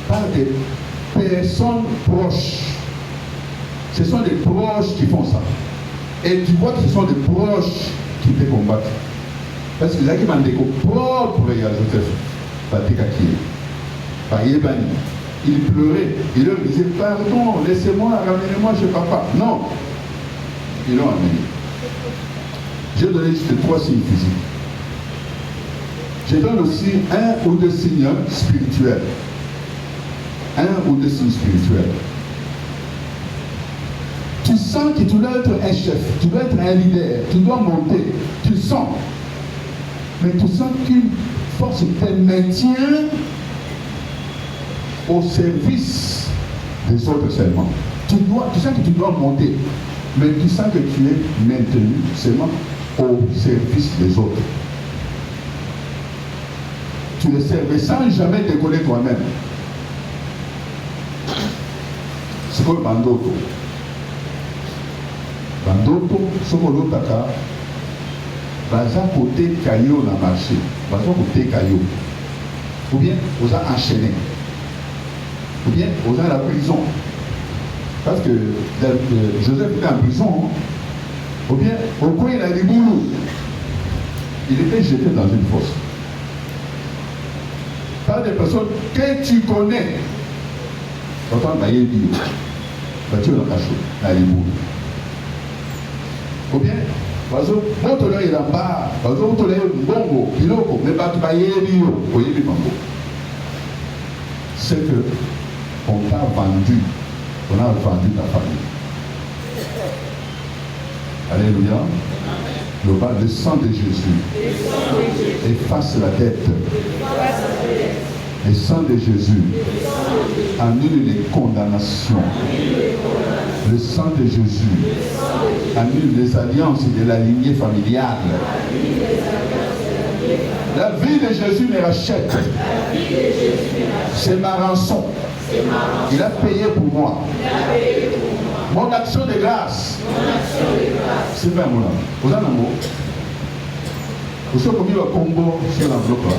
par des personnes proches. Ce sont des proches qui font ça. Et tu vois que ce sont des proches qui te combattent. Parce que là, qui m'a dit que propre à Joseph, il pleurait, il leur disait pardon, laissez-moi, ramenez-moi chez papa. Non, ils l'ont amené. J'ai donné juste 3 signes physiques. Je donne aussi 1 ou 2 signes spirituels. 1 ou 2 signes spirituels. Tu sens que tu dois être un chef, tu dois être un leader, tu dois monter, tu le sens. Mais tu sens qu'une force te maintient au service des autres seulement. Tu sens que tu dois monter, mais tu sens que tu es maintenu seulement au service des autres. Tu les serves sans jamais décoller toi-même. C'est comme Bandoto. Bandoto, ce qu'on a taka, baza côté caillou dans le marché, baza côté caillou. Ou bien, on a enchaîné. Ou bien, on a la prison. Parce que Joseph était en prison. Hein? Ou bien, au coin, il a des boulot. Il était jeté dans une fosse. Par des personnes que tu connais. Pourtant, il y a des bio. Tu es dans le cachot, il y a des boulot. Ou bien, par exemple, moto là il est en bas, par exemple, moto là il est bongo, piloko, mais pas de bio, c'est que on t'a vendu, on a vendu ta famille. Alléluia. Le sang de Jésus efface la dette. Le sang de Jésus annule les condamnations. Le sang de Jésus annule les alliances de la lignée familiale. La vie de Jésus me rachète. C'est ma rançon. Il a payé pour moi. Mon action de grâce. C'est bien mon âme. Vous en avez un mot. Vous savez combien le combo sur l'enveloppe là.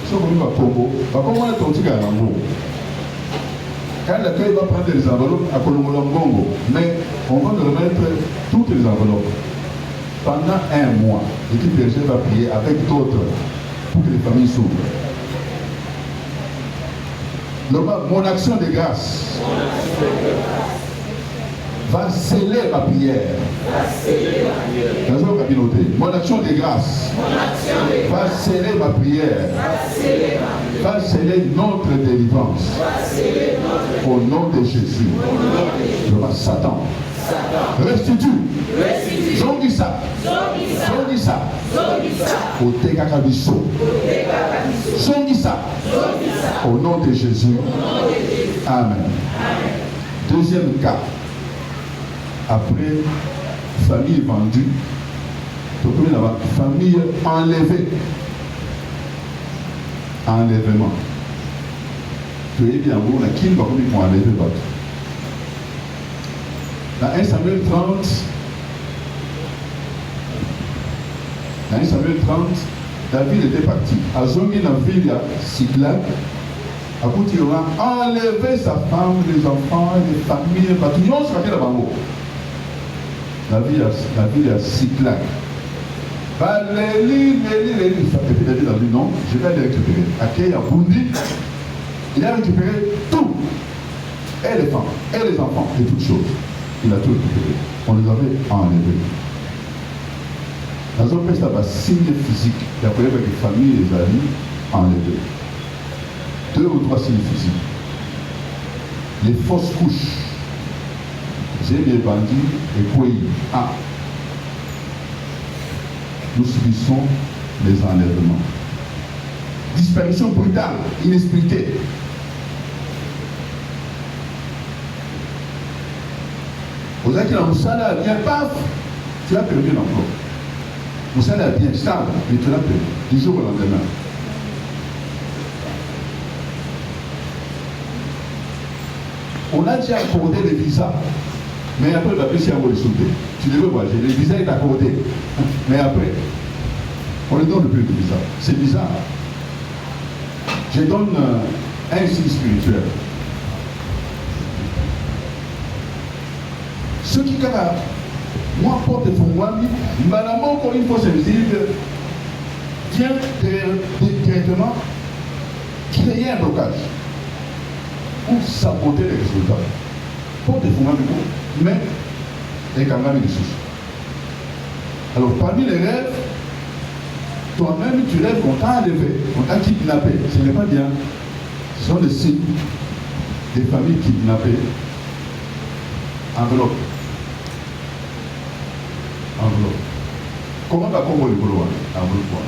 Vous savez combien le combo. Comment on a ton tigre à l'amour. Quand l'accueil va prendre les enveloppes à Colombo, mais on va nous remettre toutes les enveloppes. Pendant 1 mois, l'équipe berger va prier avec d'autres pour que les familles s'ouvrent. Mon action de grâce va sceller ma prière. Mon action de grâce va sceller ma prière. Va sceller notre délivrance. Au nom de Jésus. Satan. Restitue. Zongi ça. Au Tekakabiso. Zongi ça. Au nom de Jésus. Amen. Deuxième cas. Après, famille vendue. Famille enlevée. Enlèvement. Tu es bien bon, qui ne va pas enlever votre. Dans 1 Samuel 30, David était parti. À Zongi, dans la ville, Siklag, à côté, il a enlevé sa femme, les enfants, les familles, tout le monde se rappelle là-bas. La ville à Siklag. Les David a dit non, je vais les récupérer. Akei a bondi, il a récupéré tout. Et les femmes, et les enfants, et toutes choses. Il a tout récupéré. On les avait enlevés. Dans un pays, ça va signe physique. Il y a pas les familles et les amis enlevés. 2 ou 3 signes physiques. Les fausses couches. J'ai des bandits et Kouéi. Nous subissons les enlèvements. Disparition brutale, inexpliquée. Vous avez dit, Moussala vient, paf, tu as perdu l'emploi. Moussala vient stable, mais tu l'as perdu, du jour au lendemain. On a déjà accordé les visas, mais après, la PCA va les sauter. Tu devais voir, le visa est accordé, mais après, on ne donne plus de visa. C'est bizarre. Je donne un signe spirituel. Ceux qui caractèrent, moi, porte Fongwami, madame, encore une fois, c'est visible, vient directement créer un blocage pour saboter les résultats. Porte Fongwami, mais les camarades de soucis. Alors, parmi les rêves, toi-même, tu rêves qu'on t'a enlevé, qu'on t'a kidnappé. Ce n'est pas bien. Ce sont des signes des familles kidnappées. Enveloppe. Enveloppe. Comment va qu'on le boulot? Enveloppe.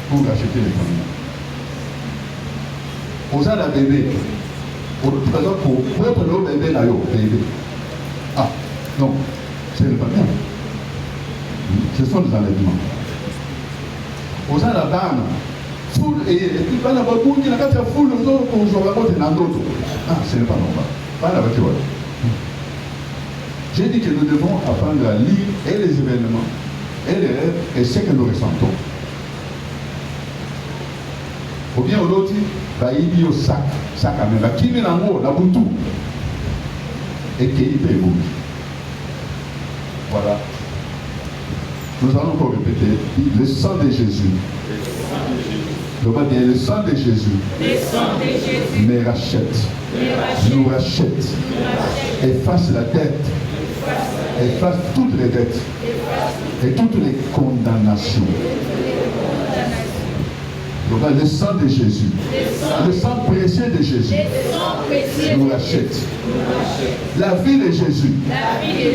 Pour acheter les familles. Aux a la bébé. Par exemple, pour être le bébé, là, bébé. Ah, non, ce n'est pas bien. Ce sont des enlèvements. Aux a la dame. Foule et puis pas la baboune, il y a quatre foules, nous autres, qu'on joue à côté d'un autre. Ah, ce n'est pas normal. Pas la voiture. J'ai dit que nous devons apprendre à lire et les événements, et les rêves, et ce que nous ressentons. Ou bien au loti, il y a au sac à main, qui met en haut, la boutou, et qui est beau. Voilà. Nous allons encore répéter, le sang de Jésus. Le sang de Jésus me rachète, nous rachète, efface la dette, efface toutes les dettes et toutes les condamnations. Le sang de Jésus, le sang précieux de Jésus nous rachète. La vie de Jésus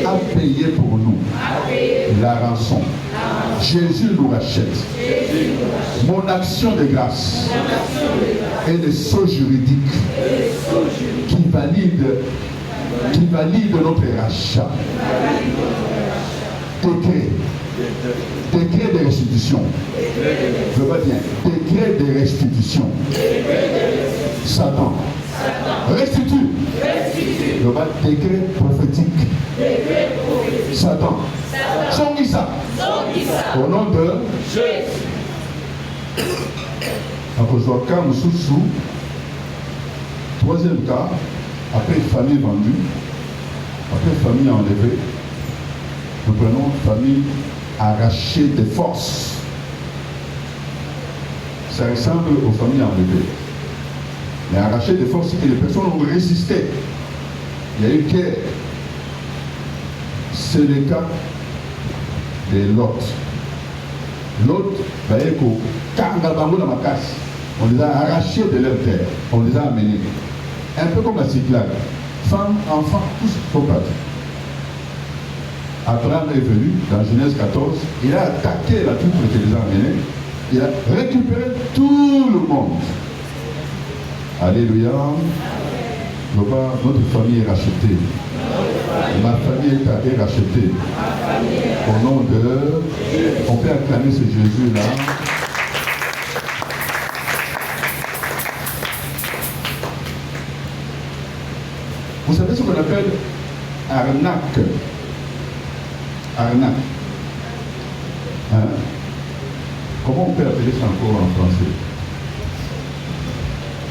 a payé pour nous la rançon. Jésus nous rachète. Mon action de grâce et le sceau juridique qui valide notre rachat. Décret de restitution. Je veux dire, décret de restitution. Satan. Restitue. Je veux dire, décret prophétique. Satan. Songisa. Au nom de Jésus. Akozwaka Moussousou. Troisième cas, après famille vendue, après famille enlevée, nous prenons famille arrachée de force. Ça ressemble aux familles enlevées. Mais arrachée de force, c'est que les personnes ont résisté. Il y a eu guerre. C'est le cas de Lot. Lot, on les a arrachés de leur terre. On les a amenés. Un peu comme la Siklag. Femmes, enfants, tous sont partis. Abraham est venu dans Genèse 14, il a attaqué la troupe qui les a amenés, il a récupéré tout le monde. Alléluia. Notre famille est rachetée. Ma famille est rachetée. Au nom de... On peut acclamer ce Jésus-là. Vous savez ce qu'on appelle arnaque. Arnaque. Hein? Comment comment on peut appeler ça encore en français?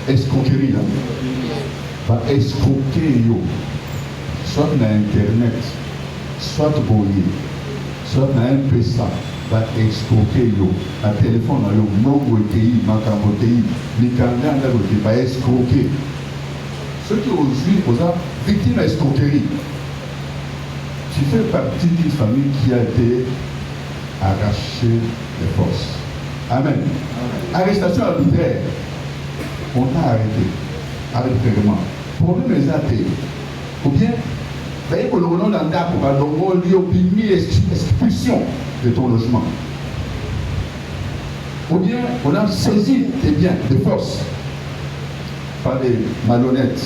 Escroquerie, là. Va escroquer yo. Soit dans Internet, soit boyer, soit dans un PSA, va escroquer yo. Un téléphone, yo, mongo pays, makambo pays, mikanga, va escroquer. Ceux qui aujourd'hui sont victimes d'escroquerie. Tu fais partie d'une famille qui a été arrachée des forces. Amen. Arrestation arbitraire. On t'a arrêté arbitrairement. Problème est athée. Ou bien, d'ailleurs, pour le nom d'un dap, on va lui expulsion de ton logement. Ou bien, on a saisi tes biens de force par des malhonnêtes.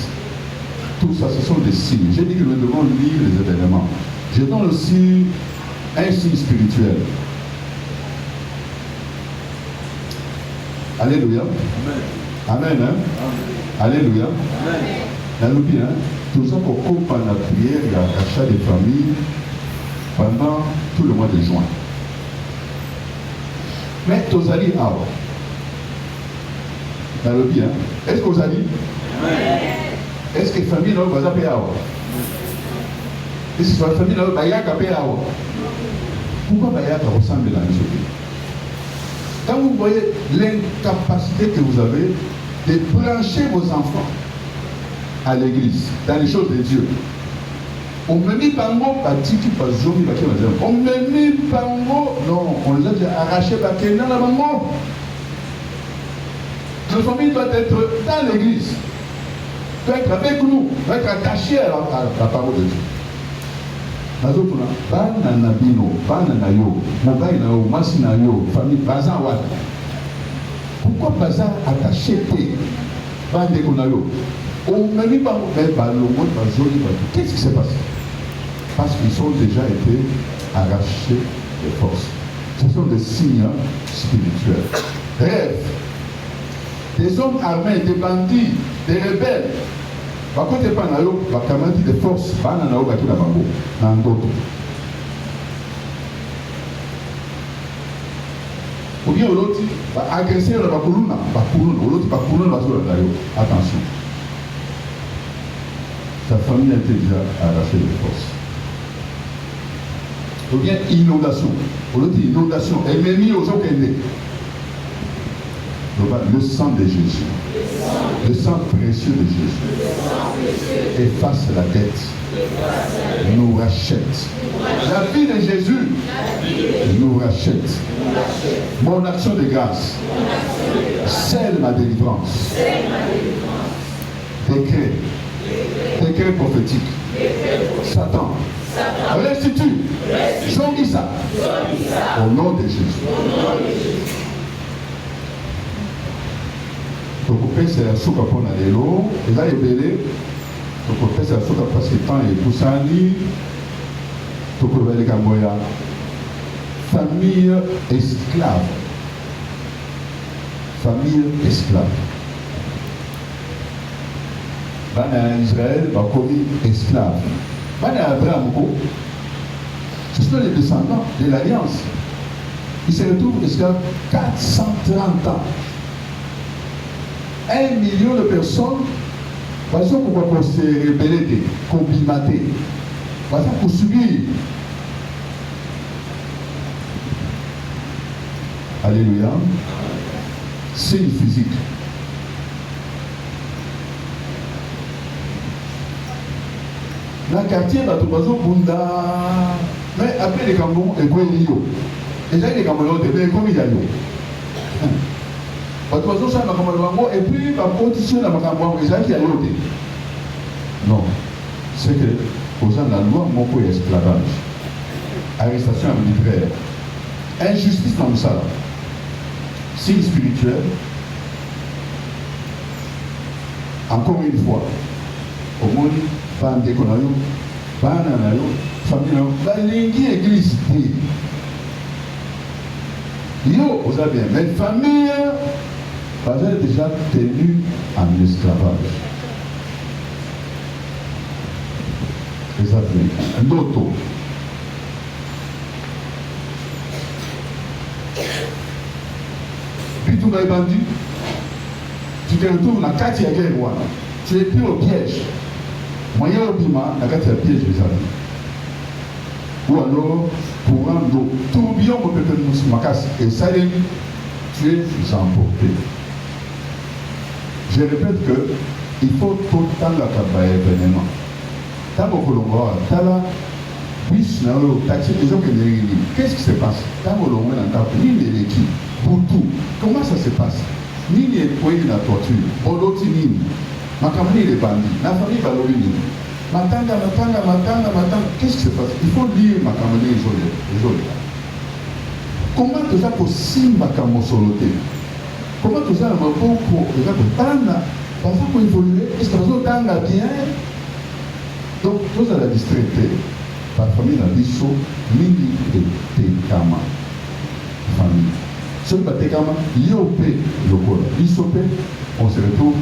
Tout ça, ce sont des signes. J'ai dit que nous devons lire les événements. Je donne aussi un signe spirituel. Alléluia. Amen. Hein? Alléluia. Amen. Tout ça pour comprendre la prière et l'achat des familles pendant tout le mois de juin. Mais tous allez à est-ce que vous allez? Est-ce que la famille n'a pas appelé à est-ce que la famille n'a pas appelé à pourquoi Bayaka ressemble à la mission? Quand vous voyez l'incapacité que vous avez de brancher vos enfants à l'église, dans les choses de Dieu, on me met par mot, on me met par mot, non, on les a déjà arrachés par Kénan la maman. Notre famille doit être dans l'église, doit être avec nous, doit être attachée à la parole de Dieu. Nazotuna bana na bino bana na yo mobile na yo masi na yo famille bazan wata pourquoi bazan attaché te bande ko na yo on ne dit pas mais balongo bazoli bato qu'est-ce qui s'est passé parce qu'ils ont déjà été arrachés de force. Ce sont des signes spirituels. Rêve des hommes armés, des bandits, des rebelles. Par contre, il y a des forces, il y a d'autres. Ou bien l'autre, agresser le bakuluna, attention. Sa famille a été déjà arrachée de force. Ou bien inondation. L'autre, inondation. Elle m'a mis aux gens qui est le sang de Jésus. Le sang précieux de Jésus efface la dette, nous rachète. La vie de Jésus nous rachète. Mon action de grâce scelle ma délivrance. Décret prophétique. Satan restitue. J'en ça. Au nom de Jésus. tokopesa ya suka mpona lelo eza ebele tokopesa ya suka parce que temps epusani tokoloba likambo ya famille esclave bana ya Israël bakomi esclave bana ya Abraham ko ce sont les descendants de l'alliance ils se retrouvent esclaves 430 ans. 1 million de personnes, parce que pourquoi se rebeller, combimater, parce pour subir. Alléluia. Signe physique. Dans le quartier, mais après les Cameroun, et quoi il y a? Déjà les Cameroun, mais comme il y a et puis par condition non, c'est que posant la loi mon coup esclavage, arrestation arbitraire, injustice dans le salon, signe spirituel. Encore une fois, au monde, bande qu'on a eu, famille, balingi église. Yo, vous avez bien, mais famille, vous avez déjà tenu en esclavage. Les Africains, d'autres. vas être bandit. Tu te retrouves dans la carte de guerre. Tu es pris au piège. Moyen au bima, la carte de piège, les amis. Ou alors, pour un dos, tourbillon, on peut être macasse. Et ça, tu es emporté. Je répète que il faut tout le temps la événement. Tant que l'on voit, qu'est-ce qui se passe? Tant que l'on voit dans ta vie, comment ça se passe? Nini est poigné dans la torture, Odoti Nini, Makamani les bandits, la famille Balori Matanga, qu'est-ce qui se passe? Il faut lire Makamani et. Comment tout ça possible Makamo Soloté? Comment tout ça pour Tanga, parce qu'on évolue, est-ce que vous Tanga bien? Donc, tout ça la distraité, par famille dans l'ISO, Nini et Tekama, famille. Ce qui est comme l'IOP, l'ISOP, on se retrouve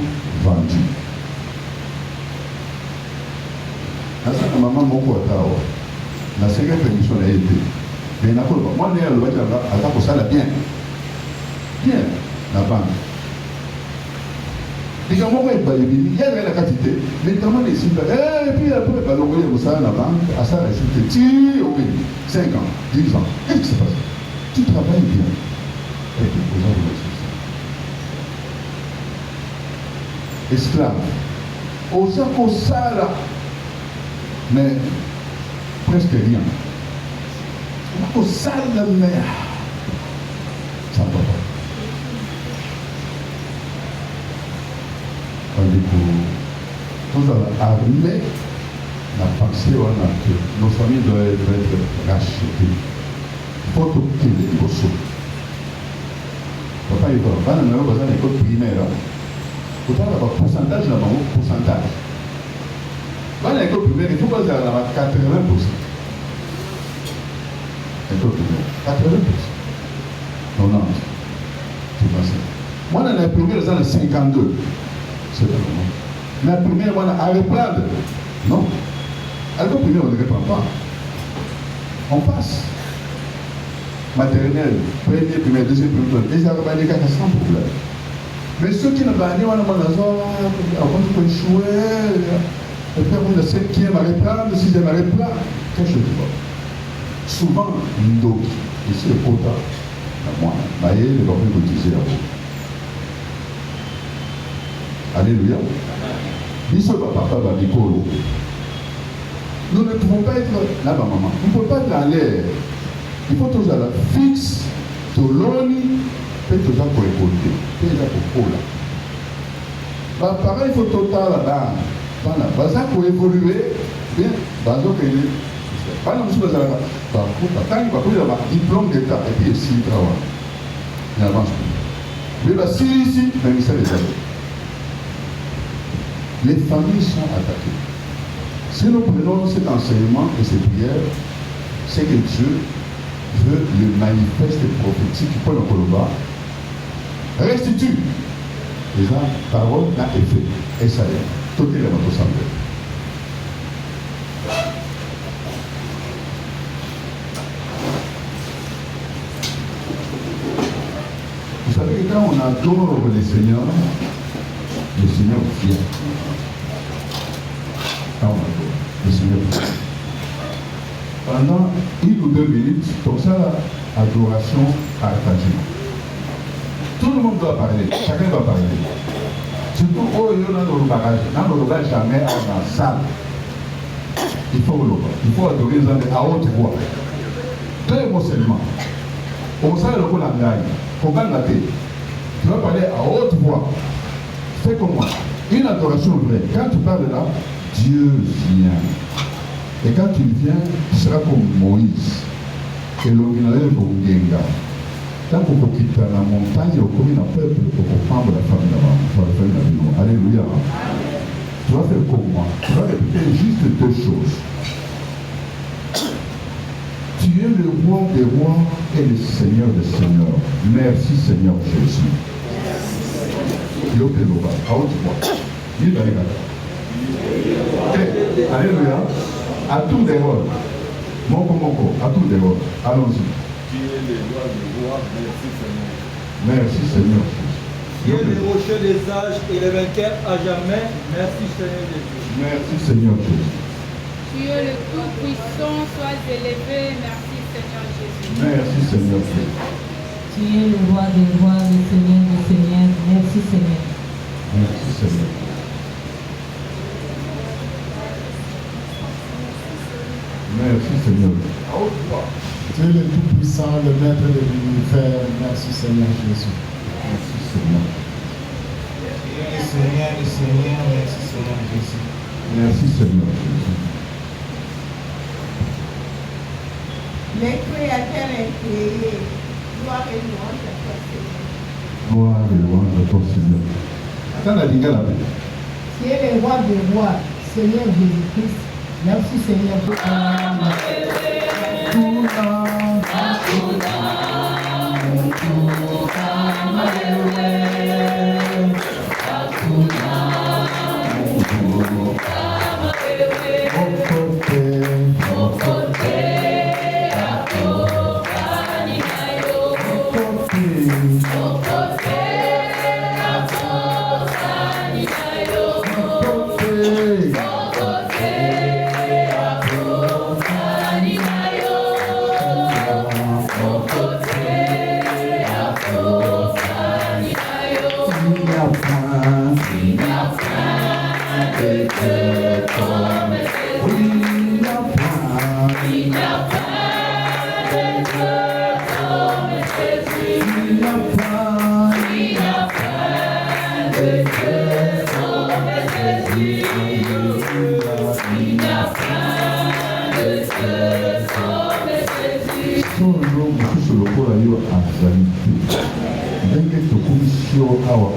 vendu. Dans cette maman, mon coatao, la seconde permission a été. Mais n'a pas moi, je vais dire, à ça, bien. Bien, la banque. Les gens vont être balayés, il y a la quantité, mais comment les simples, et puis après, baloyer au sein de la banque, à ça, résultat, tu au pays, 5 ans, 10 ans. Qu'est-ce qui se passe? Tu travailles bien. Esclave. Aux sala, mais presque rien. Aux sala, mais ça ne va pas. Nous allons armer la pensée que nos familles doivent être rachetées. Il faut tout qu'il y ait des papa, il va dans l'école primaire. Il faut avoir un pourcentage dans le pourcentage. Dans l'école primaire, il faut pas avoir 80%. L'école primaire, 80%. Non, non. C'est pas ça. Moi, dans la primaire, dans le 52. C'est pas normal. Dans la primaire, moi, à reprendre. Non. À l'école primaire, on ne reprend pas. On passe. Maternelle, premier, premier, deuxième, premier, les Arabes, les cas sans problème. Mais ceux qui n'ont pas dit, on a on échouer, et puis on a 5e à reprendre, 6e à reprendre, quelque chose de bon. Souvent, l'Indo, ici le quota, la moine, maïe, les gens qui utilisent la peau. Alléluia. Biso papa va bicolo. Nous ne pouvons pas être là-bas, maman. Nous ne pouvons pas être à l'air. Il faut toujours la fixe, Toloni, et toujours pour écouter, et toujours pour coller. Bah, pareil, il faut total là-bas. Voilà, pour évoluer, bien, bazo que il est. Pas nous sommes là. Bah, quand il va prendre un diplôme d'État, et puis ici, il travaille. Il avance plus. Mais bah, si ici, mais il sait les amis. Les familles sont attaquées. Si nous prenons cet enseignement et ces prières, c'est que Dieu veut le manifeste prophétique pour le Koloba. Restitue. Déjà, parole n'a effet. Et ça y est. Tout est là dans tout ça. Vous savez que quand on adore le Seigneur vient. Quand on adore, le Seigneur vient. Pendant 1 ou 2 minutes, comme ça, adoration partagée. Tout le monde doit parler, chacun doit parler. Surtout, oh, il y a dans le barrage. Dans le barrage, jamais dans la salle. Il faut adorer les hommes à haute voix. 2 mots seulement. On sait le coup de la blague. Comment la tête? Tu vas parler à haute voix. Fais comme moi. Une adoration vraie. Quand tu parles là, Dieu vient. Et quand tu viens, tu seras comme Moïse. Et l'original pour Genga. Tant qu'on peut quitter la montagne, au commun d'un peuple, pour prendre la famille là-bas. Alléluia. Tu vas faire comme moi. Tu vas répéter juste 2 choses. Tu es le roi des rois et le Seigneur des seigneurs. Merci Seigneur Jésus. Yo te lo va. À haute voix. Dis la Alléluia. À tout des rôles. Moko, à tout des rôles. Allons-y. Merci Seigneur. Merci Seigneur. Tu es le rocher des âges et le vainqueur à jamais. Merci Seigneur Jésus. Merci Seigneur Jésus. Tu es le Tout-Puissant, sois élevé. Merci Seigneur Jésus. Merci Seigneur Jésus. Tu es le roi des rois, le Seigneur des seigneurs. Merci Seigneur. Merci Seigneur. Merci Seigneur. Tu es le Tout-Puissant, le Maître de l'univers. Merci Seigneur Jésus. Merci Seigneur. Seigneur, merci Seigneur Jésus. Merci Seigneur Jésus. Les créateurs incréés, gloire et louange à toi, Seigneur. Gloire et louange à toi Seigneur. Attends la ligue là. Tu es le roi des rois, Seigneur Jésus-Christ. Merci Seigneur pour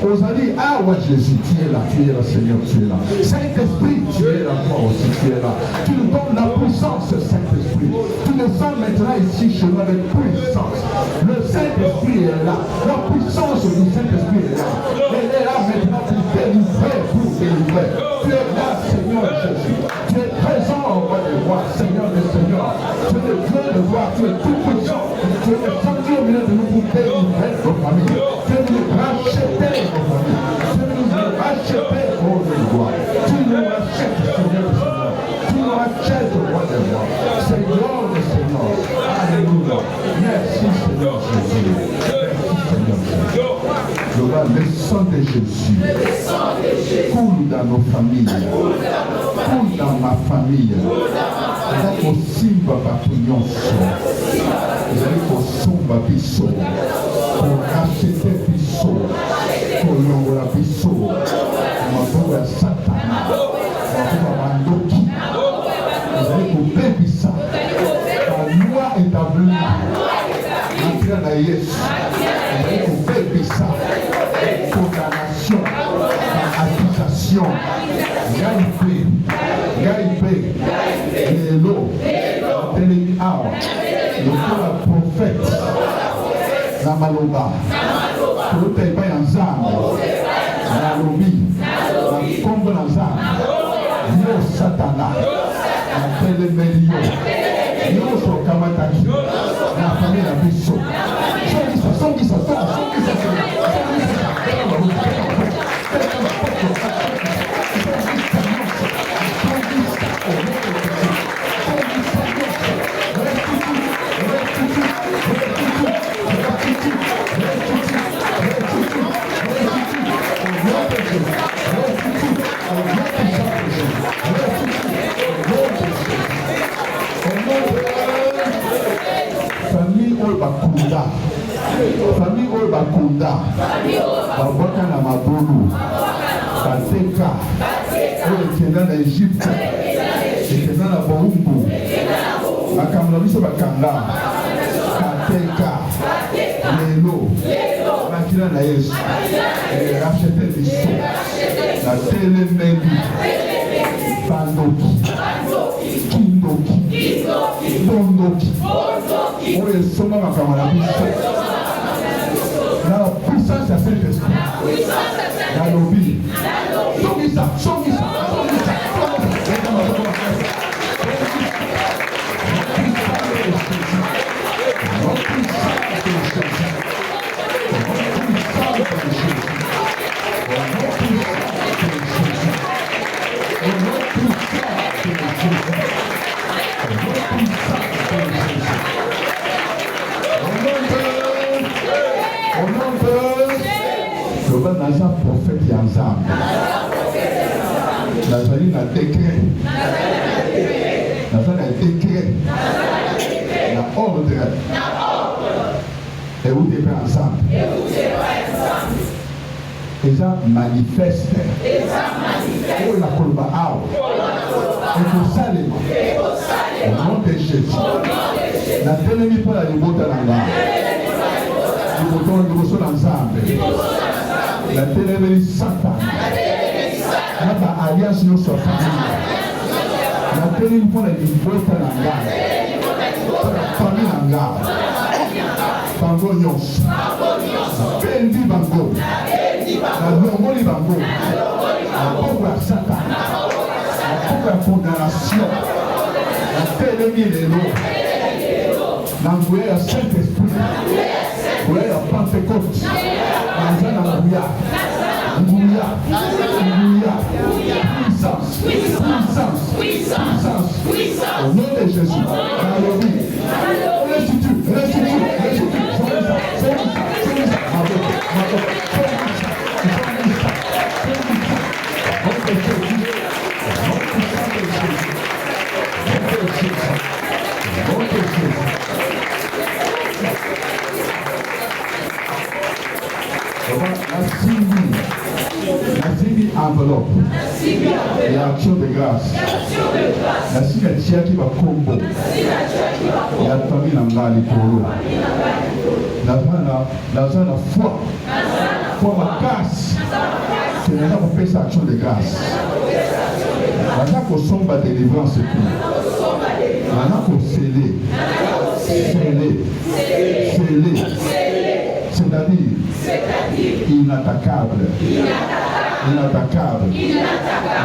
Ozali, awa Jésus, tu es là, Seigneur, tu es là. Saint-Esprit, tu es là, toi aussi, tu es là. Tu nous donnes la puissance, Saint-Esprit. Tu nous sens maintenant ici chez nous avec puissance. Le Saint-Esprit est là. La puissance du Saint-Esprit est là. Elle est là maintenant pour délivrer, Tu es là, Seigneur Jésus. Tu es présent au roi des rois, Seigneur des seigneurs. Tu es le Dieu de gloire, tu es tout puissant. Tu es le Saint-Dieu au milieu de nous pour délivrer nos familles. Tu es nous racheter nos familles. Tu es nous racheter au roi des rois. Tu nous rachètes, Seigneur des seigneurs. Tu nous rachètes au roi des rois. Seigneur des seigneurs. Alléluia. Merci Seigneur Jésus. Merci Seigneur Jésus. Le sang de Jésus coule dans nos familles, coule dans ma famille. Nous allons simba batunyoso, nous allons somba biso, pour racheter biso, pour longola biso, pour la satana, pour mandoki. Nous allons couper bisa, la loi établie, l'entrée de Jésus. Nous allons couper bisa. Condamnation, accusation, gaïpé, l'élo, l'ennemi awa, le prophète, la maloba, le taïba yanzambe, la lobi, la combo yanzambe, yo satana, la télémério, yo sokamataki, la famille la biso. Songisa. Famille oyo bakunda babwaka na mabulu bateka oyo ekenda na Egypte ekenda na bowumbu makambo na biso bakanga bateka lelo bakila na Yesu rachete biso na telemeli bandoki kindoki bondoki oyo esomba makambo na biso na la puissance ya Saint-Esprit na lobi songisa naza prophète ya nzambe nazali na décret naza na décret na ordre euti epai ya nzambe eza manifeste oyo nakoloba awa ekosalema au nom de Jésus natelemi mpo na libota na ngai liboso na nzambe natelemeli satana na baalliance nyonso ya famille natelemi mpo na libota na ngai mpo na famille na ngai bango nyonso nabendi bango nalongoli bango na bongo ya satana na bongo ya condamnation natelemi lelo na nguya ya Saint-Esprit nguya ya Pentecôte naza na nguya puissance au nom de Jésus nalobi restitue nasimbi enveloppe ya action de grâce nasimbi atiaki bakombo ya famille na ngai likolo naza na foi makasi ke naza kopesa action de grâce naza kosomba délivrance epi naza kosele c'est-à-dire inattaquable.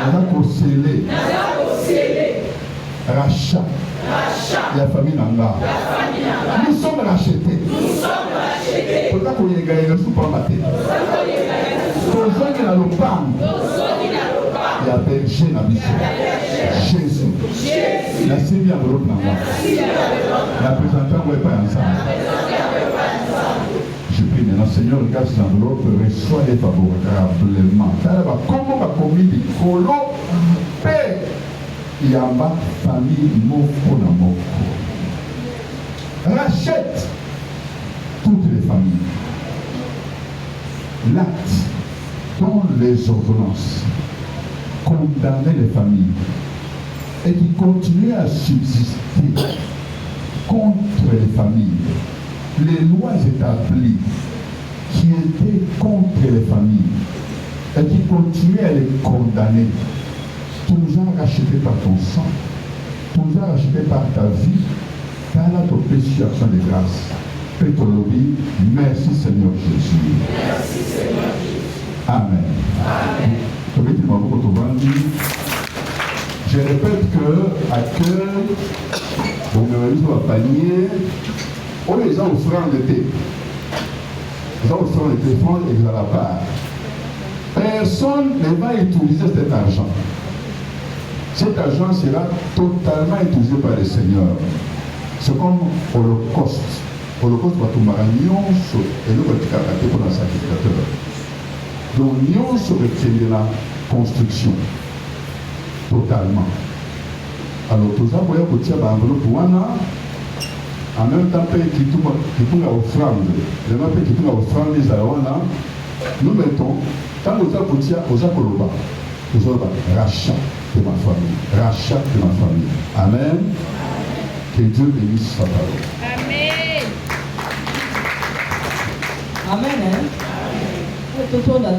Naza kosele rachat la famille nanga. Nous sommes rachetés. Pourquoi qu'on y a gagné le super matin? Tozongi na lopango ya berger na biso Jésus. La simbi enveloppe nanga. La présentant ouais pas ensemble. Je prie maintenant, Seigneur, regarde ces enveloppes, reçois-les favorablement. Car comment va commis Kolo Père Yamba famille Moko na Moko. Rachète toutes les familles. L'acte dont les ordonnances condamnaient les familles et qui continuaient à subsister contre les familles. Les lois établies qui étaient contre les familles et qui continuaient à les condamner, tu nous as rachetés par ton sang, tu nous as rachetés par ta vie, car là tu as action de grâce. Pétolobi, merci Seigneur Jésus. Merci Seigneur Jésus. Amen. Je répète que accueil, bon, me panier. Oh, les gens offrant l'été. Les gens offrant l'été font et à la part. Personne ne va utiliser cet argent. Cet argent sera totalement utilisé par le Seigneur. C'est comme Holocauste. Holocauste va tout maragnon et nous va tout carater pour un sacrificateur. Donc, nous sommes de la construction. Totalement. Alors, tout ça, vous voyez, vous tirez l'enveloppe pour un an. En même temps, qui tourne à offrande, les mains qui tournent à offrande, les aïwana, nous mettons, quand nous avons dit aux Akoloba, nous avons rachat de ma famille, rachat de ma famille. Amen. Que Dieu bénisse sa parole. Amen. Amen. Tout le monde a